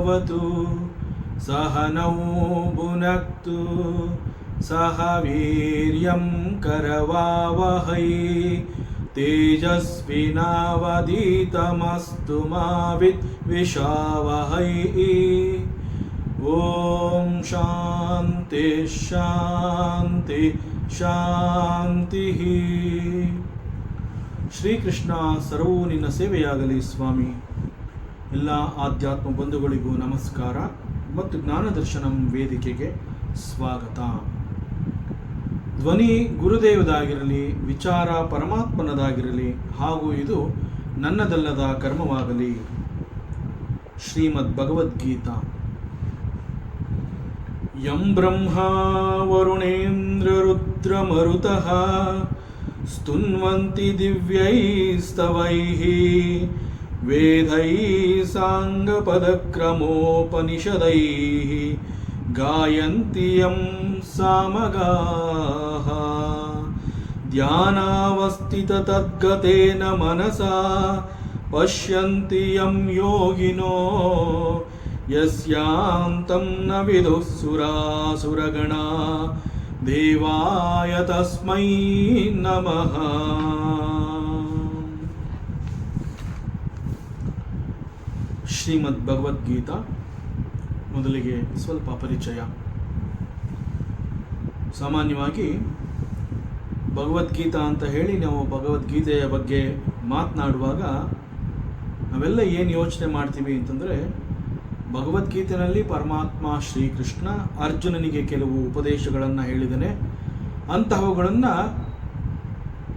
ಭವತು ಸಹನೌ ಭುನಕ್ತು ಸಹ ವೀರ್ಯಂ ಕರವಾವಹೈ ತೇಜಸ್ವಿನಾವಧೀತಮಸ್ತು ಮಾ ವಿದ್ವಿಷಾವಹೈ. ಓಂ ಶಾಂತಿ ಶಾಂತಿ ಶಾಂತಿ. ಶ್ರೀಕೃಷ್ಣ ಸರ್ವೂ ನಿನ್ನ ಸೇವೆಯಾಗಲಿ ಸ್ವಾಮಿ. ಎಲ್ಲ ಆಧ್ಯಾತ್ಮ ಬಂಧುಗಳಿಗೂ ನಮಸ್ಕಾರ ಮತ್ತು ಜ್ಞಾನದರ್ಶನಂ ವೇದಿಕೆಗೆ ಸ್ವಾಗತ. ಧ್ವನಿ ಗುರುದೇವದಾಗಿರಲಿ, ವಿಚಾರ ಪರಮಾತ್ಮನದಾಗಿರಲಿ, ಹಾಗೂ ಇದು ನನ್ನದಲ್ಲದ ಕರ್ಮವಾಗಲಿ. ಶ್ರೀಮದ್ ಭಗವದ್ಗೀತಾ. ಯಂ ಬ್ರಹ್ಮಾ ವರುಣೇಂದ್ರ ರುದ್ರಮರುತಃ ಸ್ತುನ್ವಂತಿ ದಿವ್ಯೈಸ್ತವೈಃ ವೇದೈಃ ಸಾಂಗಪದಕ್ರಮೋಪನಿಷದೈಃ ಗಾಯಂತಿ ಯಂ ಸಾಮಗಾಃ ಧ್ಯಾನಾವಸ್ಥಿತತದ್ಗತೇನ ಮನಸಾ ಪಶ್ಯಂತಿ ಯಂ ಯೋಗಿನೋ ಯಸ್ಯಾಂತಂ ನ ವಿದುಃ ಸುರಾಸುರಗಣಾ ದೇವಾಯ ತಸ್ಮೈ ನಮಃ. ಶ್ರೀಮದ್ ಭಗವದ್ಗೀತಾ. ಮೊದಲಿಗೆ ಸ್ವಲ್ಪ ಪರಿಚಯ. ಸಾಮಾನ್ಯವಾಗಿ ಭಗವದ್ಗೀತಾ ಅಂತ ಹೇಳಿ ನಾವು ಭಗವದ್ಗೀತೆಯ ಬಗ್ಗೆ ಮಾತನಾಡುವಾಗ ನಾವೆಲ್ಲ ಏನು ಯೋಚನೆ ಮಾಡ್ತೀವಿ ಅಂತಂದರೆ, ಭಗವದ್ಗೀತೆಯಲ್ಲಿ ಪರಮಾತ್ಮ ಶ್ರೀಕೃಷ್ಣ ಅರ್ಜುನನಿಗೆ ಕೆಲವು ಉಪದೇಶಗಳನ್ನು ಹೇಳಿದ್ದಾನೆ. ಅಂತಹವುಗಳನ್ನು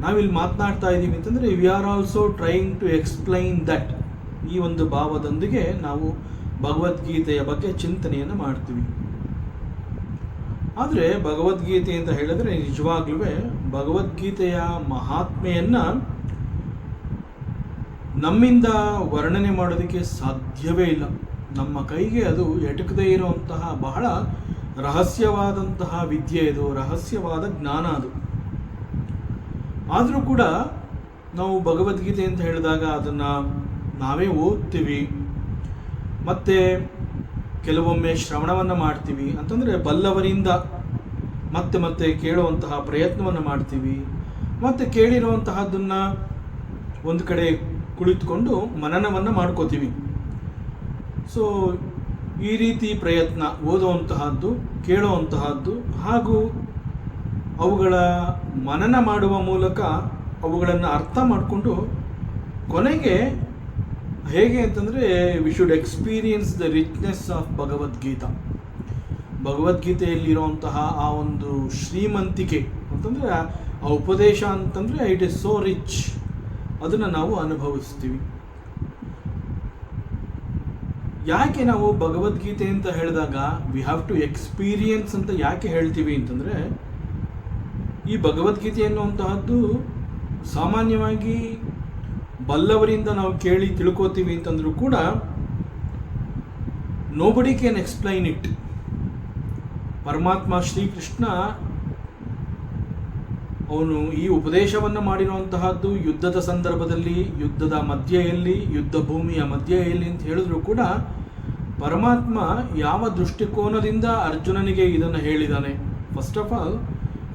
ನಾವಿಲ್ಲಿ ಮಾತನಾಡ್ತಾ ಇದ್ದೀವಿ ಅಂತಂದರೆ, we are also trying to explain that. ಈ ಒಂದು ಭಾವದೊಂದಿಗೆ ನಾವು ಭಗವದ್ಗೀತೆಯ ಬಗ್ಗೆ ಚಿಂತನೆಯನ್ನು ಮಾಡ್ತೀವಿ. ಆದರೆ ಭಗವದ್ಗೀತೆ ಅಂತ ಹೇಳಿದ್ರೆ ನಿಜವಾಗ್ಲೂ ಭಗವದ್ಗೀತೆಯ ಮಹಾತ್ಮೆಯನ್ನು ನಮ್ಮಿಂದ ವರ್ಣನೆ ಮಾಡೋದಕ್ಕೆ ಸಾಧ್ಯವೇ ಇಲ್ಲ. ನಮ್ಮ ಕೈಗೆ ಅದು ಎಟಕದೇ ಇರುವಂತಹ ಬಹಳ ರಹಸ್ಯವಾದಂತಹ ವಿದ್ಯೆ, ಇದು ರಹಸ್ಯವಾದ ಜ್ಞಾನ ಅದು. ಆದರೂ ಕೂಡ ನಾವು ಭಗವದ್ಗೀತೆ ಅಂತ ಹೇಳಿದಾಗ ಅದನ್ನು ನಾವೇ ಓದ್ತೀವಿ, ಮತ್ತು ಕೆಲವೊಮ್ಮೆ ಶ್ರವಣವನ್ನು ಮಾಡ್ತೀವಿ. ಅಂತಂದರೆ ಬಲ್ಲವರಿಂದ ಮತ್ತೆ ಮತ್ತೆ ಕೇಳುವಂತಹ ಪ್ರಯತ್ನವನ್ನು ಮಾಡ್ತೀವಿ, ಮತ್ತು ಕೇಳಿರುವಂತಹದ್ದನ್ನು ಒಂದು ಕಡೆ ಕುಳಿತುಕೊಂಡು ಮನನವನ್ನು ಮಾಡ್ಕೋತೀವಿ. ಸೊ ಈ ರೀತಿ ಪ್ರಯತ್ನ, ಓದುವಂತಹದ್ದು, ಕೇಳುವಂತಹದ್ದು, ಹಾಗೂ ಅವುಗಳ ಮನನ ಮಾಡುವ ಮೂಲಕ ಅವುಗಳನ್ನು ಅರ್ಥ ಮಾಡಿಕೊಂಡು ಕೊನೆಗೆ ಹೇಗೆ ಅಂತಂದರೆ we should experience the richness of Bhagavad Gita. ಭಗವದ್ಗೀತೆಯಲ್ಲಿರುವಂತಹ ಆ ಒಂದು ಶ್ರೀಮಂತಿಕೆ ಅಂತಂದರೆ, ಆ ಉಪದೇಶ ಅಂತಂದರೆ ಇಟ್ ಈಸ್ ಸೋ ರಿಚ್, ಅದನ್ನು ನಾವು ಅನುಭವಿಸ್ತೀವಿ. ಯಾಕೆ ನಾವು ಭಗವದ್ಗೀತೆ ಅಂತ ಹೇಳಿದಾಗ ವಿ ಹ್ಯಾವ್ ಟು ಎಕ್ಸ್ಪೀರಿಯನ್ಸ್ ಅಂತ ಯಾಕೆ ಹೇಳ್ತೀವಿ ಅಂತಂದರೆ, ಈ ಭಗವದ್ಗೀತೆ ಎನ್ನುವಂತಹದ್ದು ಸಾಮಾನ್ಯವಾಗಿ ಬಲ್ಲವರಿಂದ ನಾವು ಕೇಳಿ ತಿಳ್ಕೋತೀವಿ ಅಂತಂದರೂ ಕೂಡ ನೋಬಡಿ ಕ್ಯಾನ್ ಎಕ್ಸ್ಪ್ಲೈನ್ ಇಟ್. ಪರಮಾತ್ಮ ಶ್ರೀಕೃಷ್ಣ ಅವನು ಈ ಉಪದೇಶವನ್ನು ಮಾಡಿರುವಂತಹದ್ದು ಯುದ್ಧದ ಸಂದರ್ಭದಲ್ಲಿ, ಯುದ್ಧದ ಮಧ್ಯೆಯಲ್ಲಿ, ಯುದ್ಧ ಭೂಮಿಯ ಮಧ್ಯೆಯಲ್ಲಿ ಅಂತ ಹೇಳಿದ್ರು ಕೂಡ ಪರಮಾತ್ಮ ಯಾವ ದೃಷ್ಟಿಕೋನದಿಂದ ಅರ್ಜುನನಿಗೆ ಇದನ್ನು ಹೇಳಿದ್ದಾನೆ. ಫಸ್ಟ್ ಆಫ್ ಆಲ್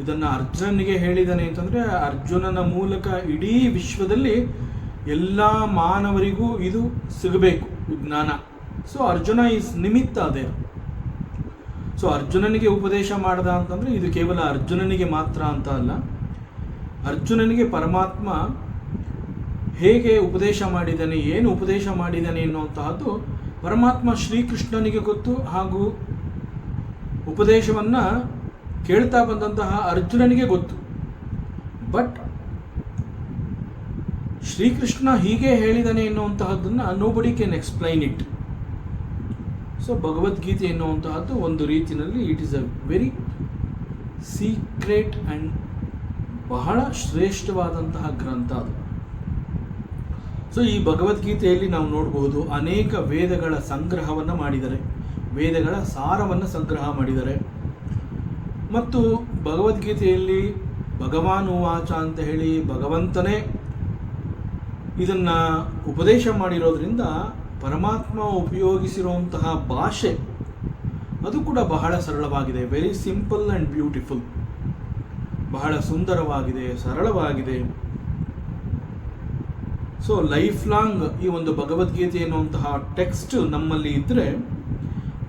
ಇದನ್ನು ಅರ್ಜುನನಿಗೆ ಹೇಳಿದ್ದಾನೆ ಅಂತಂದರೆ, ಅರ್ಜುನನ ಮೂಲಕ ಇಡೀ ವಿಶ್ವದಲ್ಲಿ ಎಲ್ಲ ಮಾನವರಿಗೂ ಇದು ಸಿಗಬೇಕು ಜ್ಞಾನ. ಸೊ ಅರ್ಜುನ ಈಸ್ ನಿಮಿತ್ತ ಅದೇ. ಸೊ ಅರ್ಜುನನಿಗೆ ಉಪದೇಶ ಮಾಡ್ದ ಅಂತಂದರೆ ಇದು ಕೇವಲ ಅರ್ಜುನನಿಗೆ ಮಾತ್ರ ಅಂತ ಅಲ್ಲ. ಅರ್ಜುನನಿಗೆ ಪರಮಾತ್ಮ ಹೇಗೆ ಉಪದೇಶ ಮಾಡಿದ್ದಾನೆ, ಏನು ಉಪದೇಶ ಮಾಡಿದ್ದಾನೆ ಎನ್ನುವಂತಹದ್ದು ಪರಮಾತ್ಮ ಶ್ರೀಕೃಷ್ಣನಿಗೆ ಗೊತ್ತು, ಹಾಗೂ ಉಪದೇಶವನ್ನು ಕೇಳ್ತಾ ಬಂದಂತಹ ಅರ್ಜುನನಿಗೆ ಗೊತ್ತು. ಬಟ್ ಶ್ರೀಕೃಷ್ಣ ಹೀಗೆ ಹೇಳಿದ್ದಾನೆ ಎನ್ನುವಂತಹದ್ದನ್ನು nobody can explain it. So Bhagavad Gita ಎನ್ನುವಂತಹದ್ದು ಒಂದು ರೀತಿಯಲ್ಲಿ it is a very secret and ಬಹಳ ಶ್ರೇಷ್ಠವಾದಂತಹ ಗ್ರಂಥ ಅದು. ಸೊ ಈ ಭಗವದ್ಗೀತೆಯಲ್ಲಿ ನಾವು ನೋಡಬಹುದು ಅನೇಕ ವೇದಗಳ ಸಂಗ್ರಹವನ್ನು ಮಾಡಿದ್ದಾರೆ, ವೇದಗಳ ಸಾರವನ್ನು ಸಂಗ್ರಹ ಮಾಡಿದ್ದಾರೆ. ಮತ್ತು ಭಗವದ್ಗೀತೆಯಲ್ಲಿ ಭಗವಾನ್ ಉವಾಚ ಅಂತ ಹೇಳಿ ಭಗವಂತನೇ ಇದನ್ನು ಉಪದೇಶ ಮಾಡಿರೋದ್ರಿಂದ ಪರಮಾತ್ಮ ಉಪಯೋಗಿಸಿರುವಂತಹ ಭಾಷೆ ಅದು ಕೂಡ ಬಹಳ ಸರಳವಾಗಿದೆ. Very simple and beautiful. ಬಹಳ ಸುಂದರವಾಗಿದೆ, ಸರಳವಾಗಿದೆ. ಸೊ ಲೈಫ್ ಲಾಂಗ್ ಈ ಒಂದು ಭಗವದ್ಗೀತೆ ಎನ್ನುವಂತಹ ಟೆಕ್ಸ್ಟ್ ನಮ್ಮಲ್ಲಿ ಇದ್ದರೆ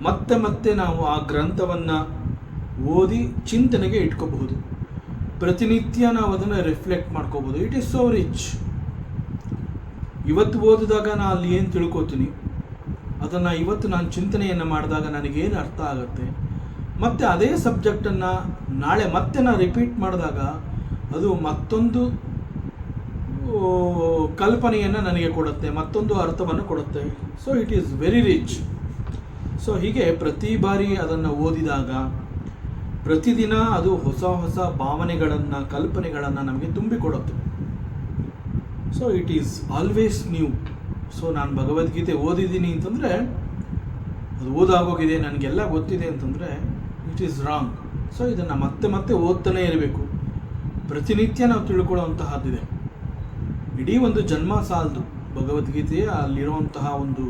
ಮತ್ತೆ ಮತ್ತೆ ನಾವು ಆ ಗ್ರಂಥವನ್ನು ಓದಿ ಚಿಂತನೆಗೆ ಇಟ್ಕೋಬಹುದು. ಪ್ರತಿನಿತ್ಯ ನಾವು ಅದನ್ನು ರಿಫ್ಲೆಕ್ಟ್ ಮಾಡ್ಕೋಬೋದು. It is so rich. ಇವತ್ತು ಓದಿದಾಗ ನಾನು ಅಲ್ಲಿ ಏನು ತಿಳ್ಕೊತೀನಿ, ಅದನ್ನು ಇವತ್ತು ನಾನು ಚಿಂತನೆಯನ್ನು ಮಾಡಿದಾಗ ನನಗೇನು ಅರ್ಥ ಆಗುತ್ತೆ, ಮತ್ತು ಅದೇ ಸಬ್ಜೆಕ್ಟನ್ನು ನಾಳೆ ಮತ್ತೆ ನಾನು ರಿಪೀಟ್ ಮಾಡಿದಾಗ ಅದು ಮತ್ತೊಂದು ಕಲ್ಪನೆಯನ್ನು ನನಗೆ ಕೊಡುತ್ತೆ, ಮತ್ತೊಂದು ಅರ್ಥವನ್ನು ಕೊಡುತ್ತೆ. So it is very rich. So ಹೀಗೆ ಪ್ರತಿ ಬಾರಿ ಅದನ್ನು ಓದಿದಾಗ ಪ್ರತಿದಿನ ಅದು ಹೊಸ ಹೊಸ ಭಾವನೆಗಳನ್ನು, ಕಲ್ಪನೆಗಳನ್ನು ನಮಗೆ ತುಂಬಿಕೊಡುತ್ತೆ. So it is always new. So ನಾನು ಭಗವದ್ಗೀತೆ ಓದಿದ್ದೀನಿ ಅಂತಂದರೆ ಅದು ಓದಾಗೋಗಿದೆ, ನನಗೆಲ್ಲ ಗೊತ್ತಿದೆ ಅಂತಂದರೆ ಇಟ್ ಈಸ್ ರಾಂಗ್. ಸೊ ಇದನ್ನು ಮತ್ತೆ ಮತ್ತೆ ಓದ್ತಾನೇ ಇರಬೇಕು. ಪ್ರತಿನಿತ್ಯ ನಾವು ತಿಳ್ಕೊಳ್ಳುವಂತಹದ್ದಿದೆ. ಇಡೀ ಒಂದು ಜನ್ಮ ಸಾಲದು ಭಗವದ್ಗೀತೆಯ ಅಲ್ಲಿರುವಂತಹ ಒಂದು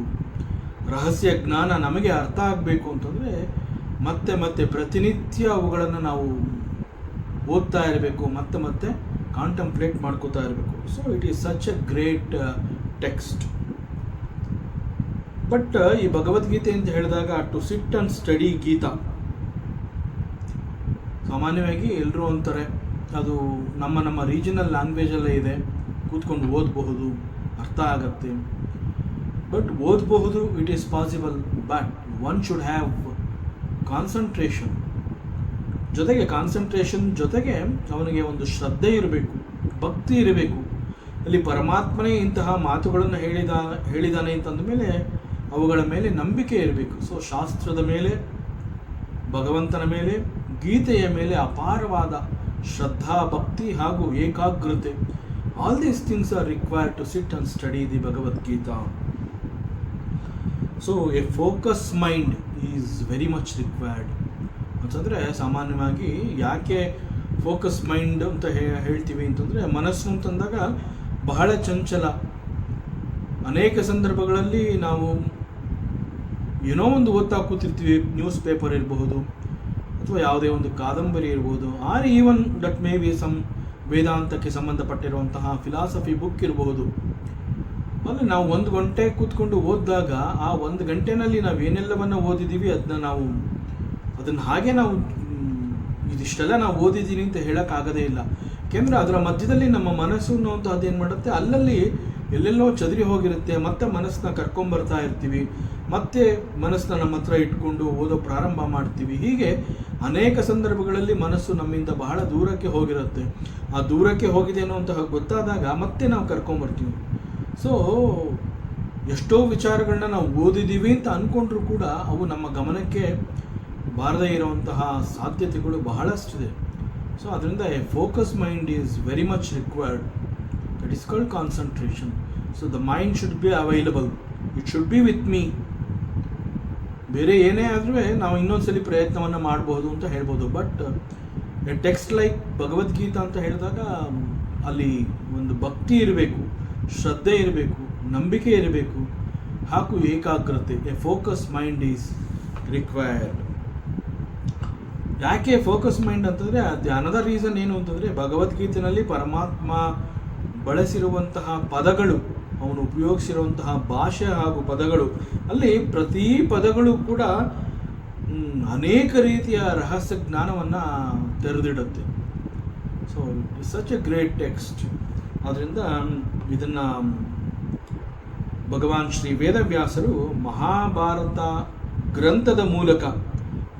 ರಹಸ್ಯ ಜ್ಞಾನ ನಮಗೆ ಅರ್ಥ ಆಗಬೇಕು ಅಂತಂದರೆ ಮತ್ತೆ ಮತ್ತೆ ಪ್ರತಿನಿತ್ಯ ಅವುಗಳನ್ನು ನಾವು ಓದ್ತಾ ಇರಬೇಕು, ಮತ್ತೆ ಮತ್ತೆ ಕಾಂಟಂಪ್ಲೇಟ್ ಮಾಡ್ಕೋತಾ ಇರಬೇಕು. So it is such a great text. But ಈ ಭಗವದ್ಗೀತೆ ಅಂತ ಹೇಳಿದಾಗ to sit and study Gita, ಸಾಮಾನ್ಯವಾಗಿ ಎಲ್ಲರೂ ಅಂತಾರೆ ಅದು ನಮ್ಮ ರೀಜನಲ್ ಲ್ಯಾಂಗ್ವೇಜಲ್ಲೇ ಇದೆ, ಕೂತ್ಕೊಂಡು ಓದಬಹುದು, ಅರ್ಥ ಆಗತ್ತೆ. ಬಟ್ ಓದಬಹುದು, it is possible. But one should have concentration. ಜೊತೆಗೆ ಕಾನ್ಸಂಟ್ರೇಷನ್ ಜೊತೆಗೆ ಅವನಿಗೆ ಒಂದು ಶ್ರದ್ಧೆ ಇರಬೇಕು, ಭಕ್ತಿ ಇರಬೇಕು. ಅಲ್ಲಿ ಪರಮಾತ್ಮನೇ ಇಂತಹ ಮಾತುಗಳನ್ನು ಹೇಳಿದಾನೆ ಅಂತಂದ ಮೇಲೆ ಅವುಗಳ ಮೇಲೆ ನಂಬಿಕೆ ಇರಬೇಕು. ಸೊ ಶಾಸ್ತ್ರದ ಮೇಲೆ, ಭಗವಂತನ ಮೇಲೆ, ಗೀತೆಯ ಮೇಲೆ ಅಪಾರವಾದ ಶ್ರದ್ಧಾ, ಭಕ್ತಿ ಹಾಗೂ ಏಕಾಗ್ರತೆ. All these things are required to sit and study the Bhagavad Gita. So a focus mind is very much required ಅಂತಂದರೆ, ಸಾಮಾನ್ಯವಾಗಿ ಯಾಕೆ ಫೋಕಸ್ ಮೈಂಡ್ ಅಂತ ಹೇಳ್ತೀವಿ ಅಂತಂದರೆ, ಮನಸ್ಸು ಅಂತಂದಾಗ ಬಹಳ ಚಂಚಲ. ಅನೇಕ ಸಂದರ್ಭಗಳಲ್ಲಿ ನಾವು ಏನೋ ಒಂದು ಓದ್ತಾ ಕೂತಿರ್ತೀವಿ, ನ್ಯೂಸ್ ಪೇಪರ್ ಇರಬಹುದು ಅಥವಾ ಯಾವುದೇ ಒಂದು ಕಾದಂಬರಿ ಇರ್ಬೋದು, or even that may be some ವೇದಾಂತಕ್ಕೆ ಸಂಬಂಧಪಟ್ಟಿರುವಂತಹ ಫಿಲಾಸಫಿ ಬುಕ್ ಇರಬಹುದು. ಅಂದರೆ ನಾವು 1 ಗಂಟೆ ಕೂತ್ಕೊಂಡು ಓದಿದಾಗ ಆ 1 ಗಂಟೆನಲ್ಲಿ ನಾವು ಏನೆಲ್ಲವನ್ನು ಓದಿದ್ದೀವಿ ಅದನ್ನು ಹಾಗೆ ನಾವು ಇದಿಷ್ಟೆಲ್ಲ ನಾವು ಓದಿದ್ದೀನಿ ಅಂತ ಹೇಳೋಕ್ಕಾಗೋದೇ ಇಲ್ಲ. ಯಾಕೆಂದರೆ ಅದರ ಮಧ್ಯದಲ್ಲಿ ನಮ್ಮ ಮನಸ್ಸು ಅನ್ನುವಂಥದ್ದು ಏನು ಮಾಡುತ್ತೆ, ಅಲ್ಲಲ್ಲಿ ಎಲ್ಲೆಲ್ಲೋ ಚದರಿ ಹೋಗಿರುತ್ತೆ. ಮತ್ತೆ ಮನಸ್ಸನ್ನ ಕರ್ಕೊಂಬರ್ತಾ ಇರ್ತೀವಿ, ಮತ್ತೆ ಮನಸ್ಸನ್ನ ನಮ್ಮ ಹತ್ರ ಇಟ್ಕೊಂಡು ಓದೋ ಪ್ರಾರಂಭ ಮಾಡ್ತೀವಿ. ಹೀಗೆ ಅನೇಕ ಸಂದರ್ಭಗಳಲ್ಲಿ ಮನಸ್ಸು ನಮ್ಮಿಂದ ಬಹಳ ದೂರಕ್ಕೆ ಹೋಗಿರುತ್ತೆ. ಆ ದೂರಕ್ಕೆ ಹೋಗಿದೆ ಅನ್ನುವಂತಹ ಗೊತ್ತಾದಾಗ ಮತ್ತೆ ನಾವು ಕರ್ಕೊಂಬರ್ತೀವಿ. ಸೊ ಎಷ್ಟೋ ವಿಚಾರಗಳನ್ನ ನಾವು ಓದಿದ್ದೀವಿ ಅಂತ ಅಂದ್ಕೊಂಡ್ರೂ ಕೂಡ ಅವು ನಮ್ಮ ಗಮನಕ್ಕೆ ಬಾರದೇ ಇರುವಂತಹ ಸಾಧ್ಯತೆಗಳು ಬಹಳಷ್ಟಿದೆ. ಸೊ ಅದರಿಂದ A focus mind is very much required. That is called concentration. So the mind should be available, it should be with me. ಬೇರೆ ಏನೇ ಆದರೂ ನಾವು ಇನ್ನೊಂದ್ಸಲಿ ಪ್ರಯತ್ನವನ್ನು ಮಾಡಬಹುದು ಅಂತ ಹೇಳ್ಬೋದು. But A text like Bhagavad Gita ಅಂತ ಹೇಳಿದಾಗ ಅಲ್ಲಿ ಒಂದು ಭಕ್ತಿ ಇರಬೇಕು, ಶ್ರದ್ಧೆ ಇರಬೇಕು, ನಂಬಿಕೆ ಇರಬೇಕು ಹಾಗೂ ಏಕಾಗ್ರತೆ. A focus mind is required. ಯಾಕೆ ಫೋಕಸ್ ಮೈಂಡ್ ಅಂತಂದರೆ, ಅನದರ್ ರೀಸನ್ ಏನು ಅಂತಂದರೆ, ಭಗವದ್ಗೀತೆಯಲ್ಲಿ ಪರಮಾತ್ಮ ಬಳಸಿರುವಂತಹ ಪದಗಳು, ಅವನು ಉಪಯೋಗಿಸಿರುವಂತಹ ಭಾಷೆ ಹಾಗೂ ಪದಗಳು, ಅಲ್ಲಿ ಪ್ರತಿ ಪದಗಳು ಕೂಡ ಅನೇಕ ರೀತಿಯ ರಹಸ್ಯ ಜ್ಞಾನವನ್ನು ತೆರೆದಿಡುತ್ತೆ. So it's such a great text. ಆದ್ದರಿಂದ ಇದನ್ನು ಭಗವಾನ್ ಶ್ರೀ ವೇದವ್ಯಾಸರು ಮಹಾಭಾರತ ಗ್ರಂಥದ ಮೂಲಕ